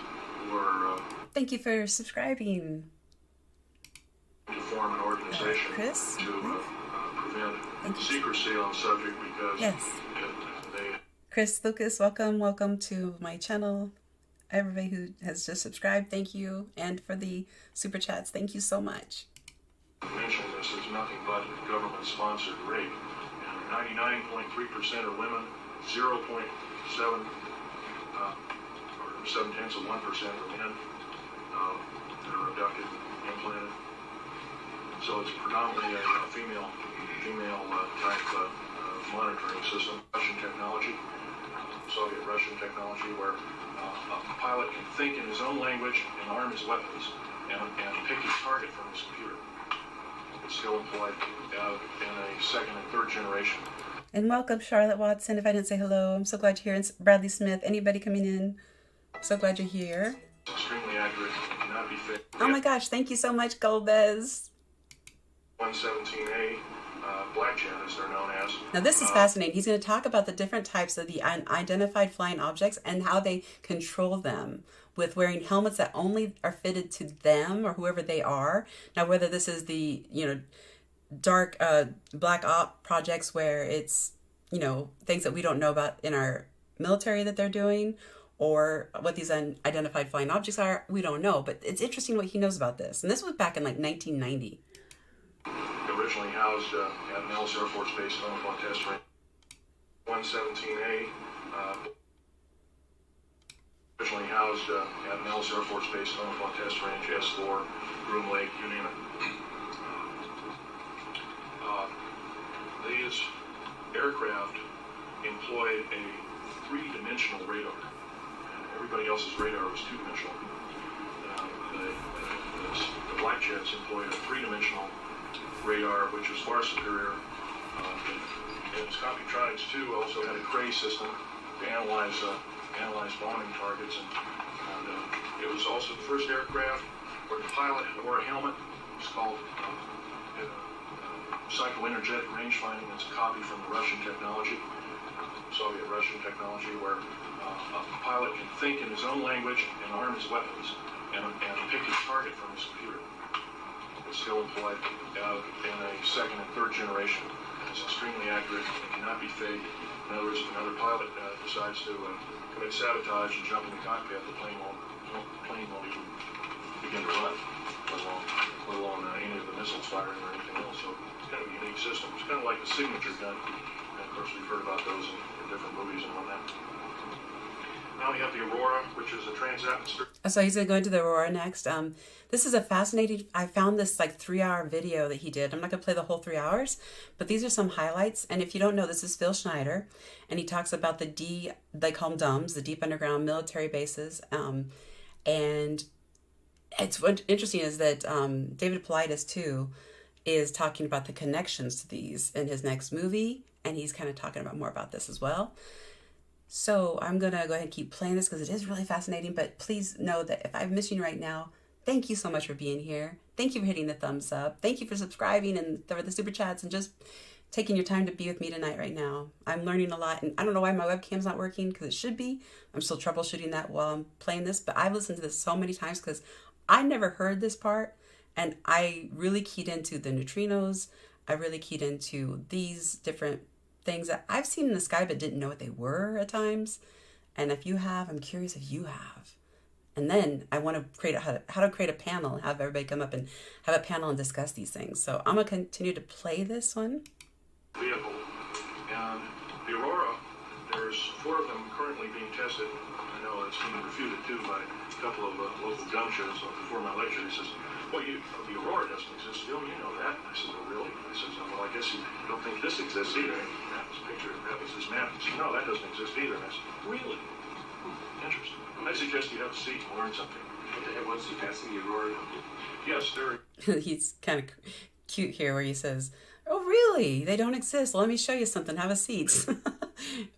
who are Thank you for subscribing. to form an organization Chris? to prevent Thank you. secrecy on the subject because Yes. they Chris Lucas, welcome to my channel. Everybody who has just subscribed, thank you. And for the super chats, thank you so much. mention this as nothing but government-sponsored rape. And 99.3% are women, 0.7 or 0.7% are men that are abducted and implanted. So it's predominantly a female type monitoring system. Russian technology, Soviet Russian technology, where a pilot can think in his own language and arm his weapons and pick his target from his computer. It's still employed in a second and third generation. And welcome, Charlotte Watson. If I didn't say hello, I'm so glad you're here. And Bradley Smith, anybody coming in, so glad you're here. It's extremely accurate and cannot be fixed. Oh my gosh, thank you so much, Golbez. 117A, blackjet as they're known as. Now this is fascinating. He's going to talk about the different types of the unidentified flying objects and how they control them with wearing helmets that only are fitted to them or whoever they are. Now whether this is the, dark black op projects where it's, things that we don't know about in our military that they're doing, or what these unidentified flying objects are, we don't know. But it's interesting what he knows about this. And this was back in like 1990. Originally housed at Nellis Air Force Base on test range. 117A, originally housed at Nellis Air Force Base on test range, S4, Groom Lake, you name it. These aircraft employed a three-dimensional radar. Everybody else's radar was two-dimensional. The black jets employed a three-dimensional radar, which was far superior And TrinityRedorBluePill 2 also had a Cray system to analyze bombing targets, and it was also the first aircraft where the pilot wore a helmet. It's called psychoenergetic range finding. It's a copy from the Russian technology, Soviet-Russian technology, where a pilot can think in his own language and arm his weapons and pick his target from his computer. It's still employed in a second and third generation. It's extremely accurate. It cannot be faked. In other words, if another pilot decides to commit sabotage and jump in the cockpit, the plane won't even begin to run, let alone any of the missiles firing or anything else. So it's kind of a unique system. It's kind of like the signature gun. And of course, we've heard about those in different movies and whatnot. Now we have the Aurora, which is a transatmospheric. So he's going to go into the Aurora next. This is a fascinating, I found this like 3-hour video that he did. I'm not going to play the whole 3 hours, but these are some highlights. And if you don't know, this is Phil Schneider, and he talks about they call them DUMBs, the deep underground military bases. And it's what's interesting is that David Paulides too is talking about the connections to these in his next movie, and he's kind of talking about more about this as well. So I'm going to go ahead and keep playing this because it is really fascinating, but please know that if I'm missing you right now, thank you so much for being here. Thank you for hitting the thumbs up. Thank you for subscribing and for the super chats and just taking your time to be with me tonight right now. I'm learning a lot, and I don't know why my webcam's not working because it should be. I'm still troubleshooting that while I'm playing this, but I've listened to this so many times because I never heard this part, and I really keyed into the neutrinos. I really keyed into these different things that I've seen in the sky but didn't know what they were at times. And if you have, I'm curious if you have. And then I want to create how to create a panel, have everybody come up and have a panel and discuss these things. So I'm going to continue to play this one. Vehicle. And the Aurora, there's 4 of them currently being tested. I know it's being refuted too by a couple of local gun shows before my lecture. He says, well, the Aurora doesn't exist, Phil, you know that. I said, well, really? I said, well, I guess you don't think this exists either. That was a picture, that was this map. He said, no, that doesn't exist either. And I said, really? Interesting. I suggest you have a seat and learn something. What the heck was he passing the Aurora? Yes, there. He's kind of cute here where he says, oh, really? They don't exist. Well, let me show you something. Have a seat.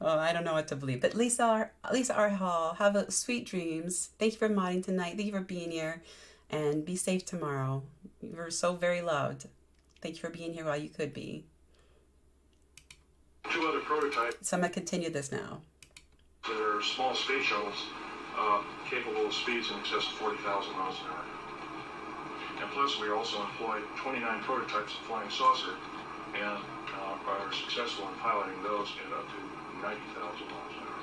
Oh, I don't know what to believe. But Lisa R. Hall, have a sweet dreams. Thank you for modding tonight. Thank you for being here. And be safe tomorrow. You were so very loved. Thank you for being here while you could be. 2 other prototypes. So I'm going to continue this now. That are small space shuttles capable of speeds in excess of 40,000 miles an hour. And plus, we also employed 29 prototypes of flying saucer and are successful in piloting those at up to 90,000 miles an hour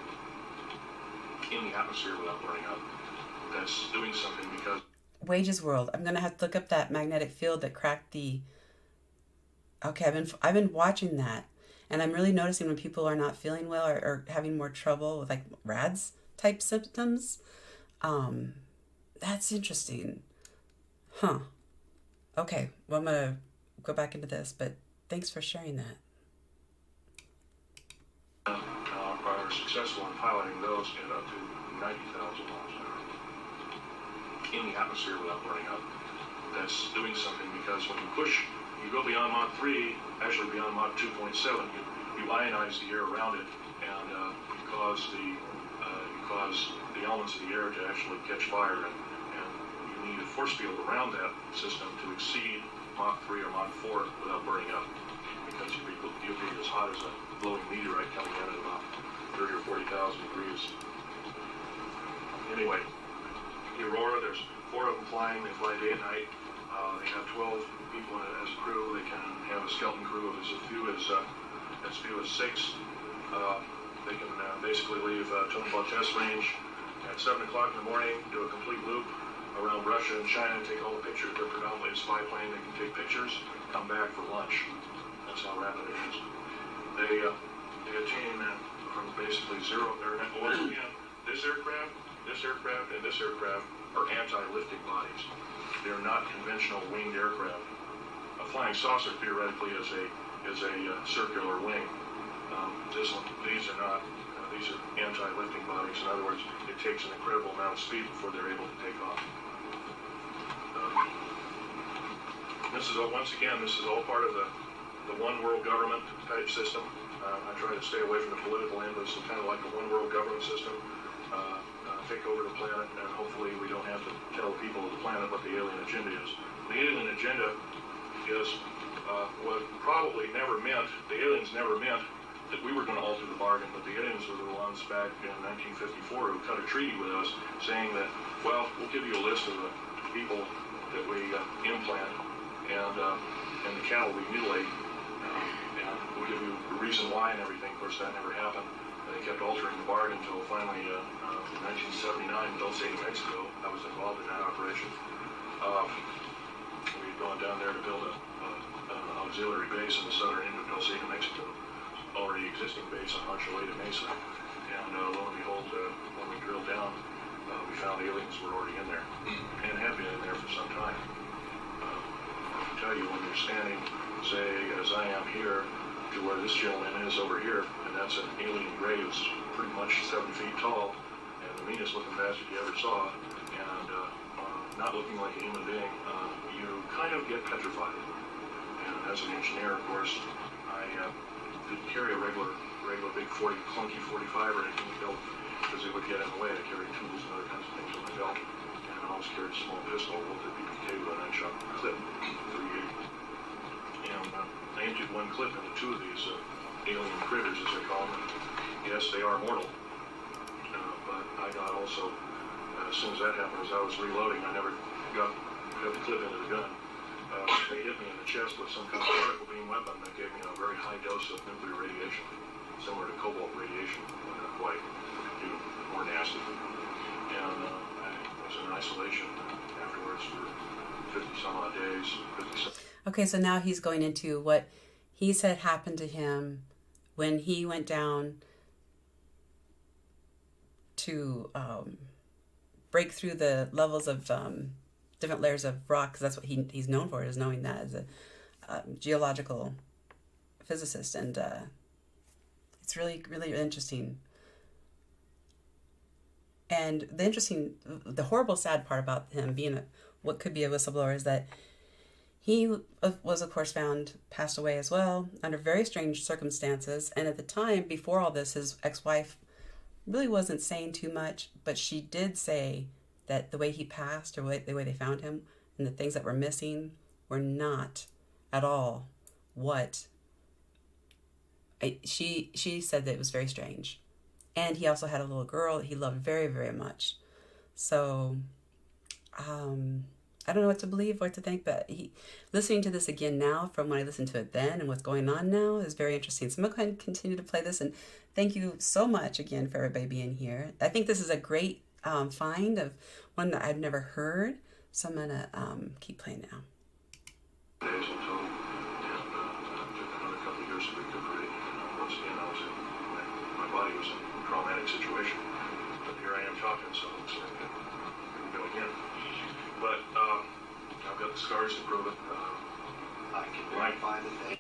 in the atmosphere without burning up. That's doing something because Wages World. I'm going to have to look up that magnetic field that cracked the... Okay, I've been watching that. And I'm really noticing when people are not feeling well or having more trouble with like RADS type symptoms. That's interesting. Huh. Okay, well, I'm going to go back into this, but thanks for sharing that. Are successful in piloting those at up to 90,000 miles an hour in the atmosphere without burning up. That's doing something because when you go beyond Mach 3, actually beyond Mach 2.7, you ionize the air around it, and you cause the elements of the air to actually catch fire, and you need a force field around that system to exceed Mach 3 or Mach 4 without burning up, because you'll be as hot as a glowing meteorite coming in at about 30 or 40,000 degrees. Anyway, the Aurora, there's 4 of them flying. They fly day and night. They have 12 people in it as a crew. They can have a skeleton crew of as few as 6. They can basically leave Tonopah test range at 7 o'clock in the morning, do a complete loop around Russia and China, take all the pictures. They're predominantly a spy plane. They can take pictures, come back for lunch. That's how rapid it is. They attain from basically zero. Once again, this aircraft, and this aircraft are anti-lifting bodies. They're not conventional winged aircraft. A flying saucer theoretically is a circular wing. These are not. These are anti-lifting bodies. In other words, it takes an incredible amount of speed before they're able to take off. This is all part of the the one world government type system. I try to stay away from the political end, but it's kind of like the one world government system. Take over the planet, and hopefully we don't have to tell people of the planet what the alien agenda is. The alien agenda is what probably never meant, the aliens never meant that we were going to alter the bargain, but the aliens were the ones back in 1954 who cut a treaty with us saying that, well, we'll give you a list of the people that we implant and the cattle we mutilate, and we'll give you a reason why and everything. Of course, that never happened. They kept altering the bargain until finally in 1979, Dulce, New Mexico, I was involved in that operation. We'd gone down there to build an auxiliary base in the southern end of Dulce, New Mexico, already existing base on Rancho Mesa. And lo and behold, when we drilled down, we found aliens were already in there and had been in there for some time. I can tell you when you're standing, say, as I am here, to where this gentleman is over here, and that's an alien gray who's pretty much 7 feet tall, and the meanest looking bastard you ever saw, and not looking like a human being, you kind of get petrified. And as an engineer, of course, I didn't carry a regular big clunky 45 or anything built, because it would get in the way. I carried tools and other kinds of things on my belt, and I always carried a small pistol with a BPK with a 9-shot clip, 38. And I emptied one clip into 2 of these alien critters, as they call them. Yes, they are mortal, but I got also, as soon as that happened, as I was reloading, I never got the clip into the gun. They hit me in the chest with some kind of particle beam weapon that gave me a very high dose of nuclear radiation, similar to cobalt radiation, but not quite, more nasty. And I was in isolation afterwards for 50 some odd days. Okay, so now he's going into what he said happened to him when he went down to break through the levels of different layers of rock, because that's what he's known for, is knowing that as a geological physicist. And it's really, really interesting. And the horrible, sad part about him being what could be a whistleblower is that he was, of course, passed away as well, under very strange circumstances. And at the time, before all this, his ex-wife really wasn't saying too much, but she did say that the way he passed, or the way they found him, and the things that were missing were not at all what she said. That it was very strange. And he also had a little girl that he loved very, very much. So I don't know what to believe, what to think, but listening to this again now from when I listened to it then and what's going on now is very interesting. So I'm going to go ahead and continue to play this, and thank you so much again for everybody being here. I think this is a great find of one that I've never heard, so I'm going to keep playing now. Days in total, and took another couple of years to recuperate. Once again, my body was in a traumatic situation, but here I am talking, so it looks like here we go again. But I've got the scars to prove it. I can verify the thing.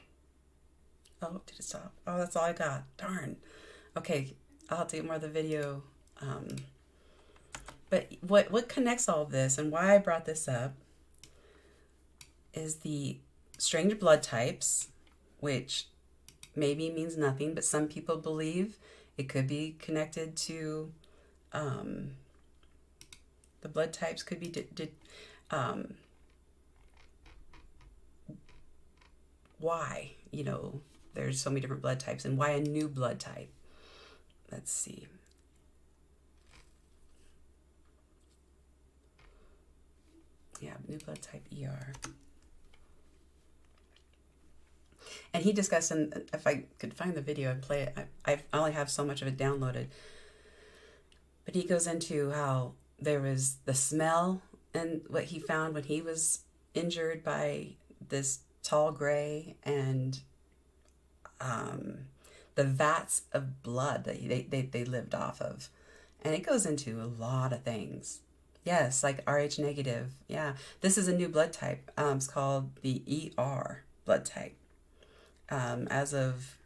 Oh, did it stop? Oh, that's all I got. Darn. Okay, I'll do more of the video. But what connects all of this and why I brought this up is the strange blood types, which maybe means nothing, but some people believe it could be connected to the blood types could be why, there's so many different blood types, and why a new blood type. Let's see. Yeah, new blood type ER. And he discussed, and if I could find the video and play it, I only have so much of it downloaded. But he goes into how there was the smell and what he found when he was injured by this tall gray, and the vats of blood that they lived off of. And it goes into a lot of things. Yes, like Rh negative. Yeah, this is a new blood type. It's called the ER blood type. As of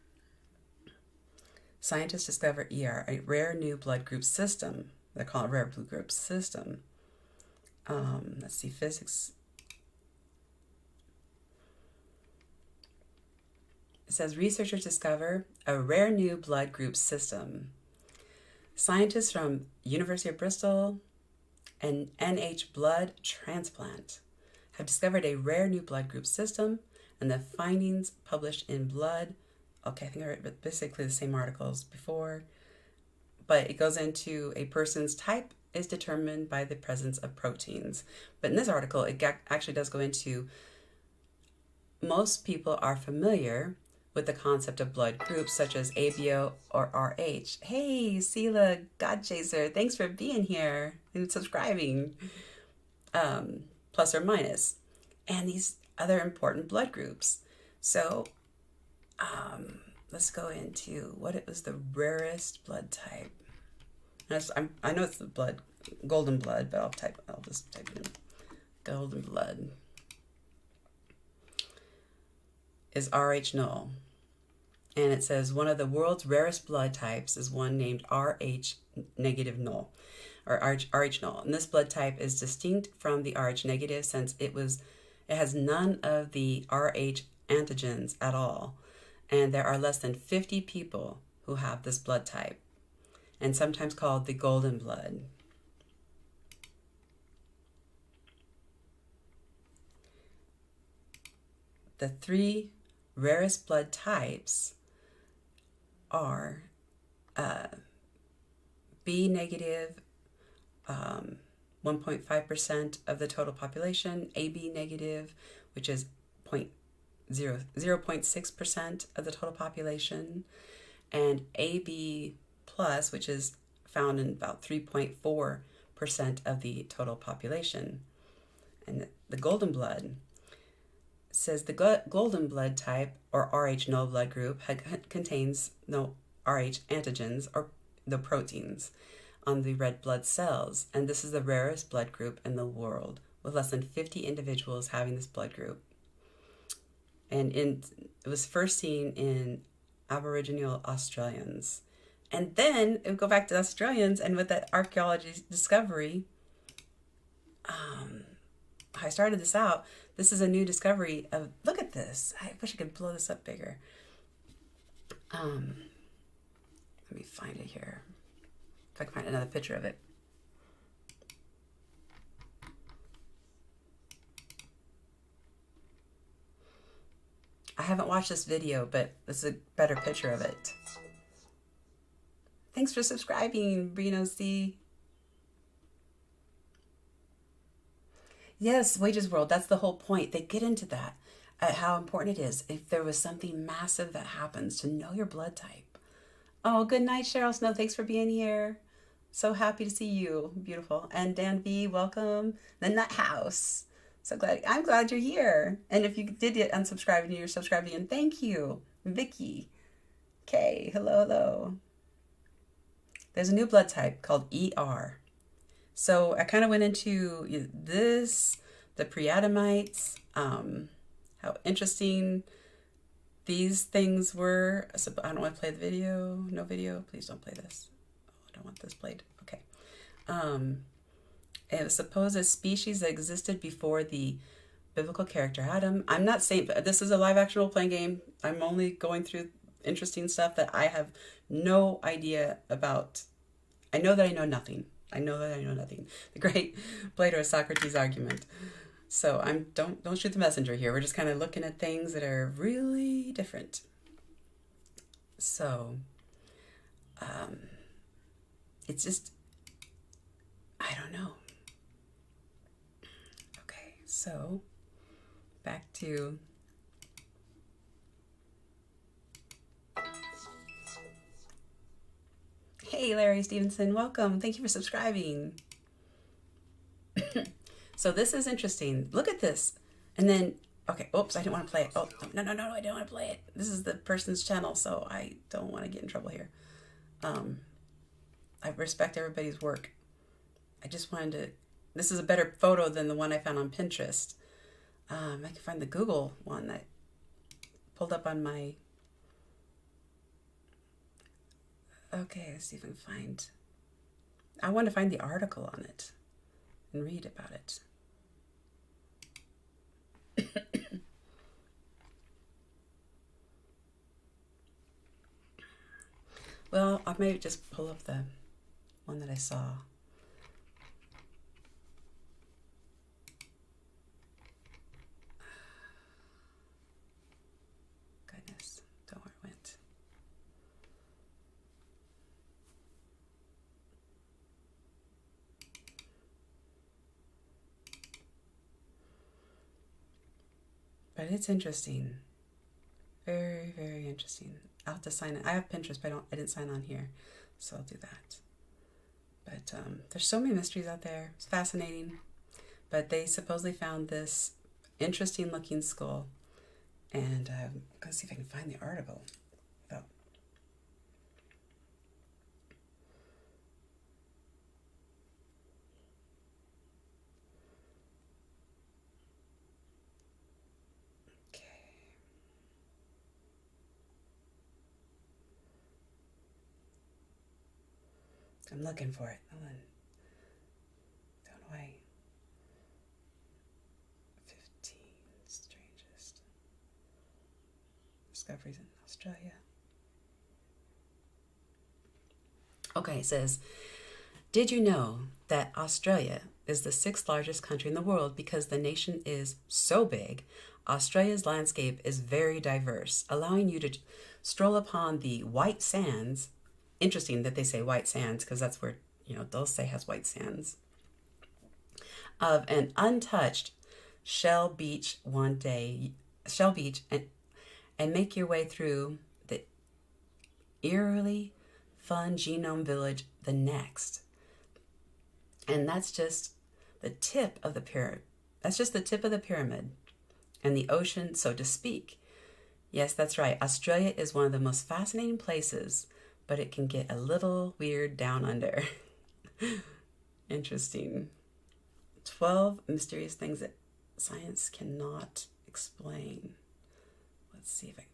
scientists discover ER, a rare new blood group system. They're calling it rare blue group system. Let's see, physics. It says researchers discover a rare new blood group system. Scientists from University of Bristol and NH Blood Transplant have discovered a rare new blood group system, and the findings published in Blood. Okay, I think I read basically the same articles before, but it goes into a person's type is determined by the presence of proteins. But in this article, it actually does go into most people are familiar with the concept of blood groups such as ABO or RH. Hey, Sela Godchaser, thanks for being here and subscribing, plus or minus, and these other important blood groups. So let's go into what it was the rarest blood type. I know it's the blood, golden blood, but I'll just type it in. Golden blood is RH null. And it says one of the world's rarest blood types is one named RH negative null, or RH null. And this blood type is distinct from the RH negative since it has none of the RH antigens at all. And there are less than 50 people who have this blood type, and sometimes called the golden blood. The three rarest blood types are B negative, 1.5% of the total population, AB negative, which is 0.6% of the total population, and AB plus, which is found in about 3.4% of the total population. And the golden blood says the golden blood type, or RH null blood group, contains no RH antigens or the proteins on the red blood cells, and this is the rarest blood group in the world, with less than 50 individuals having this blood group. And it was first seen in Aboriginal Australians. And then it would go back to Australians, and with that archaeology discovery, I started this out. This is a new discovery of, look at this. I wish I could blow this up bigger. Let me find it here. If I can find another picture of it. I haven't watched this video, but this is a better picture of it. Thanks for subscribing, Brino C. Yes, Wages World, that's the whole point. They get into that, how important it is if there was something massive that happens to know your blood type. Oh, good night, Cheryl Snow. Thanks for being here. So happy to see you. Beautiful. And Dan V, welcome. The Nut House. So glad. I'm glad you're here. And if you did get unsubscribed and you're subscribed again, thank you. Vicky. Okay. Hello. There's a new blood type called ER. So I kind of went into this, the Pre-adamites, how interesting these things were. So I don't want to play the video. No video. Please don't play this. Oh, I don't want this played. Okay. It was supposed a species that existed before the biblical character Adam. I'm not saying this is a live action role playing game. I'm only going through interesting stuff that I have no idea about. I know that I know nothing. The great Plato Socrates argument. So don't shoot the messenger here. We're just kind of looking at things that are really different. So it's just, I don't know. Okay, so back to hey, Larry Stevenson, welcome. Thank you for subscribing. So this is interesting. Look at this. And then, okay, oops, I didn't want to play it. Oh, no, I didn't want to play it. This is the person's channel, so I don't want to get in trouble here. I respect everybody's work. I just wanted to, this is a better photo than the one I found on Pinterest. I can find the Google one that pulled up on my, okay, let's see if I can find, I want to find the article on it and read about it. I'll maybe just pull up the one that I saw. Goodness, don't know where it went. But it's interesting. Very, very interesting. I'll have to sign it. I have Pinterest, but I didn't sign on here, so I'll do that. But there's so many mysteries out there. It's fascinating. But they supposedly found this interesting looking skull. And I'm going to see if I can find the article. Oh. I'm looking for it. Hold on. Don't know why. 15 strangest discoveries in Australia. Okay, it says, did you know that Australia is the 6th largest country in the world because the nation is so big? Australia's landscape is very diverse, allowing you to stroll upon the white sands. Interesting that they say white sands, because that's where, they'll say has white sands, of an untouched shell beach and make your way through the eerily fun genome village the next. And that's just the tip of the pyramid. That's just the tip of the pyramid and the ocean, so to speak. Yes, that's right. Australia is one of the most fascinating places, but it can get a little weird down under. Interesting. 12 mysterious things that science cannot explain. Let's see if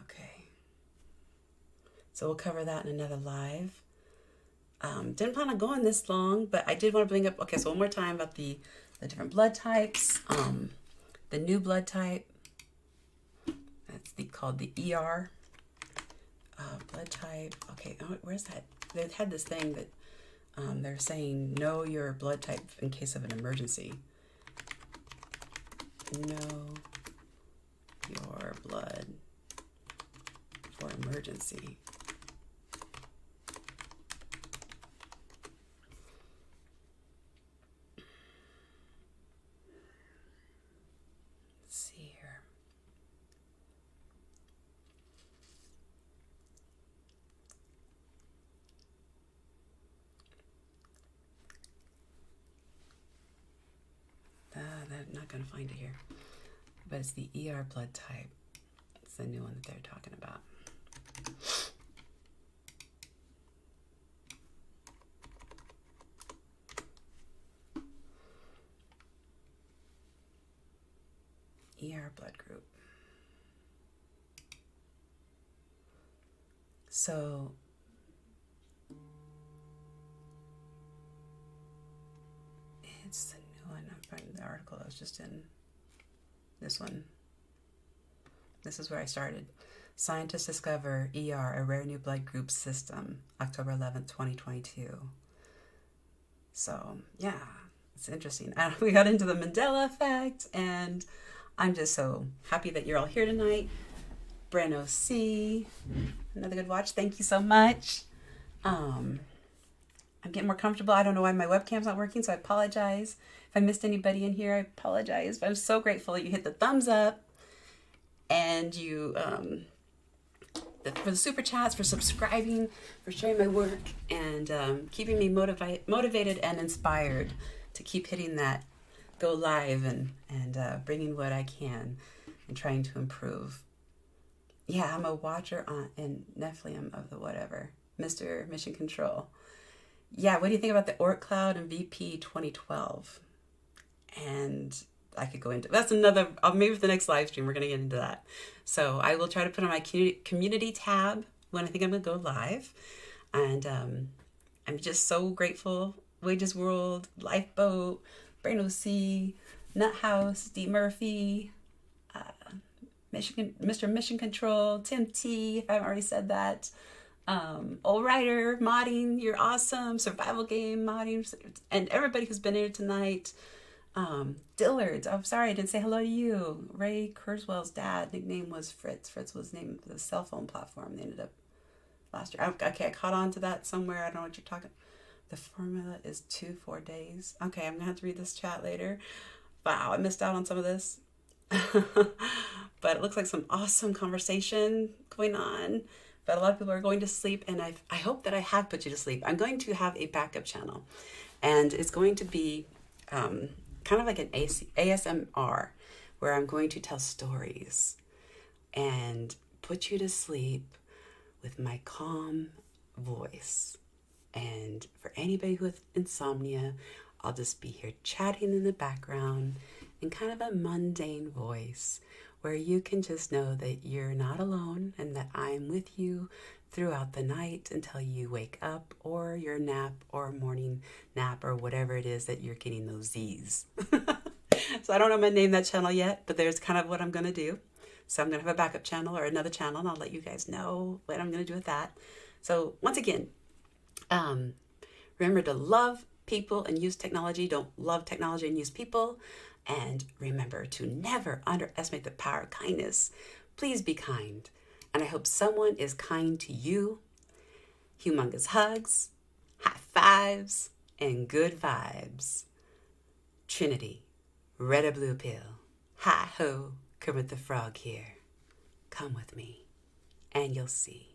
okay. So we'll cover that in another live. Didn't plan on going this long, but I did want to bring up, so one more time about the different blood types. The new blood type, that's called the ER blood type. Okay, where's that? They had this thing that they're saying, know your blood type in case of an emergency. Know your blood for emergency. I'm not going to find it here, but it's the ER blood type. It's the new one that they're talking about. ER blood group. So it's the new one. I'm finding the article I was just in. This one. This is where I started. Scientists discover ER, a rare new blood group system, October 11th, 2022. So, yeah, it's interesting. We got into the Mandela effect, and I'm just so happy that you're all here tonight. Breno C, another good watch. Thank you so much. I'm getting more comfortable. I don't know why my webcam's not working, so I apologize. If I missed anybody in here, I apologize. But I'm so grateful that you hit the thumbs up and you for the super chats, for subscribing, for sharing my work, and keeping me motivated and inspired to keep hitting that go live and bringing what I can and trying to improve. Yeah, I'm a watcher in Nephilim of the whatever. Mr. Mission Control. Yeah, what do you think about the Oort Cloud and VP 2012? And I could go into, that's another, maybe for the next live stream, we're going to get into that. So I will try to put on my community tab when I think I'm going to go live. And I'm just so grateful. Wages World, Lifeboat, Brano C, Nut House, D. Murphy, Mr. Mission Control, Tim T, I haven't already said that. Old Rider, modding, you're awesome. Survival game, modding, and everybody who's been here tonight. Dillards, I'm sorry I didn't say hello to you. Ray Kurzweil's dad, nickname was Fritz. Fritz was named the cell phone platform. They ended up last year. Okay, I caught on to that somewhere. I don't know what you're talking. The formula is 4 days. Okay, I'm gonna have to read this chat later. Wow, I missed out on some of this. But it looks like some awesome conversation going on. But a lot of people are going to sleep, and I hope that I have put you to sleep. I'm going to have a backup channel, and it's going to be kind of like an ASMR, where I'm going to tell stories and put you to sleep with my calm voice. And for anybody with insomnia, I'll just be here chatting in the background in kind of a mundane voice, where you can just know that you're not alone and that I'm with you throughout the night until you wake up, or your nap or morning nap, or whatever it is that you're getting those Z's. So I don't know if I'm going to name that channel yet, but there's kind of what I'm going to do. So I'm going to have a backup channel or another channel, and I'll let you guys know what I'm going to do with that. So once again, remember to love people and use technology. Don't love technology and use people. And remember to never underestimate the power of kindness. Please be kind. And I hope someone is kind to you. Humongous hugs, high fives, and good vibes. Trinity, RedOrBluePill. Hi-ho, Kermit the Frog here. Come with me, and you'll see.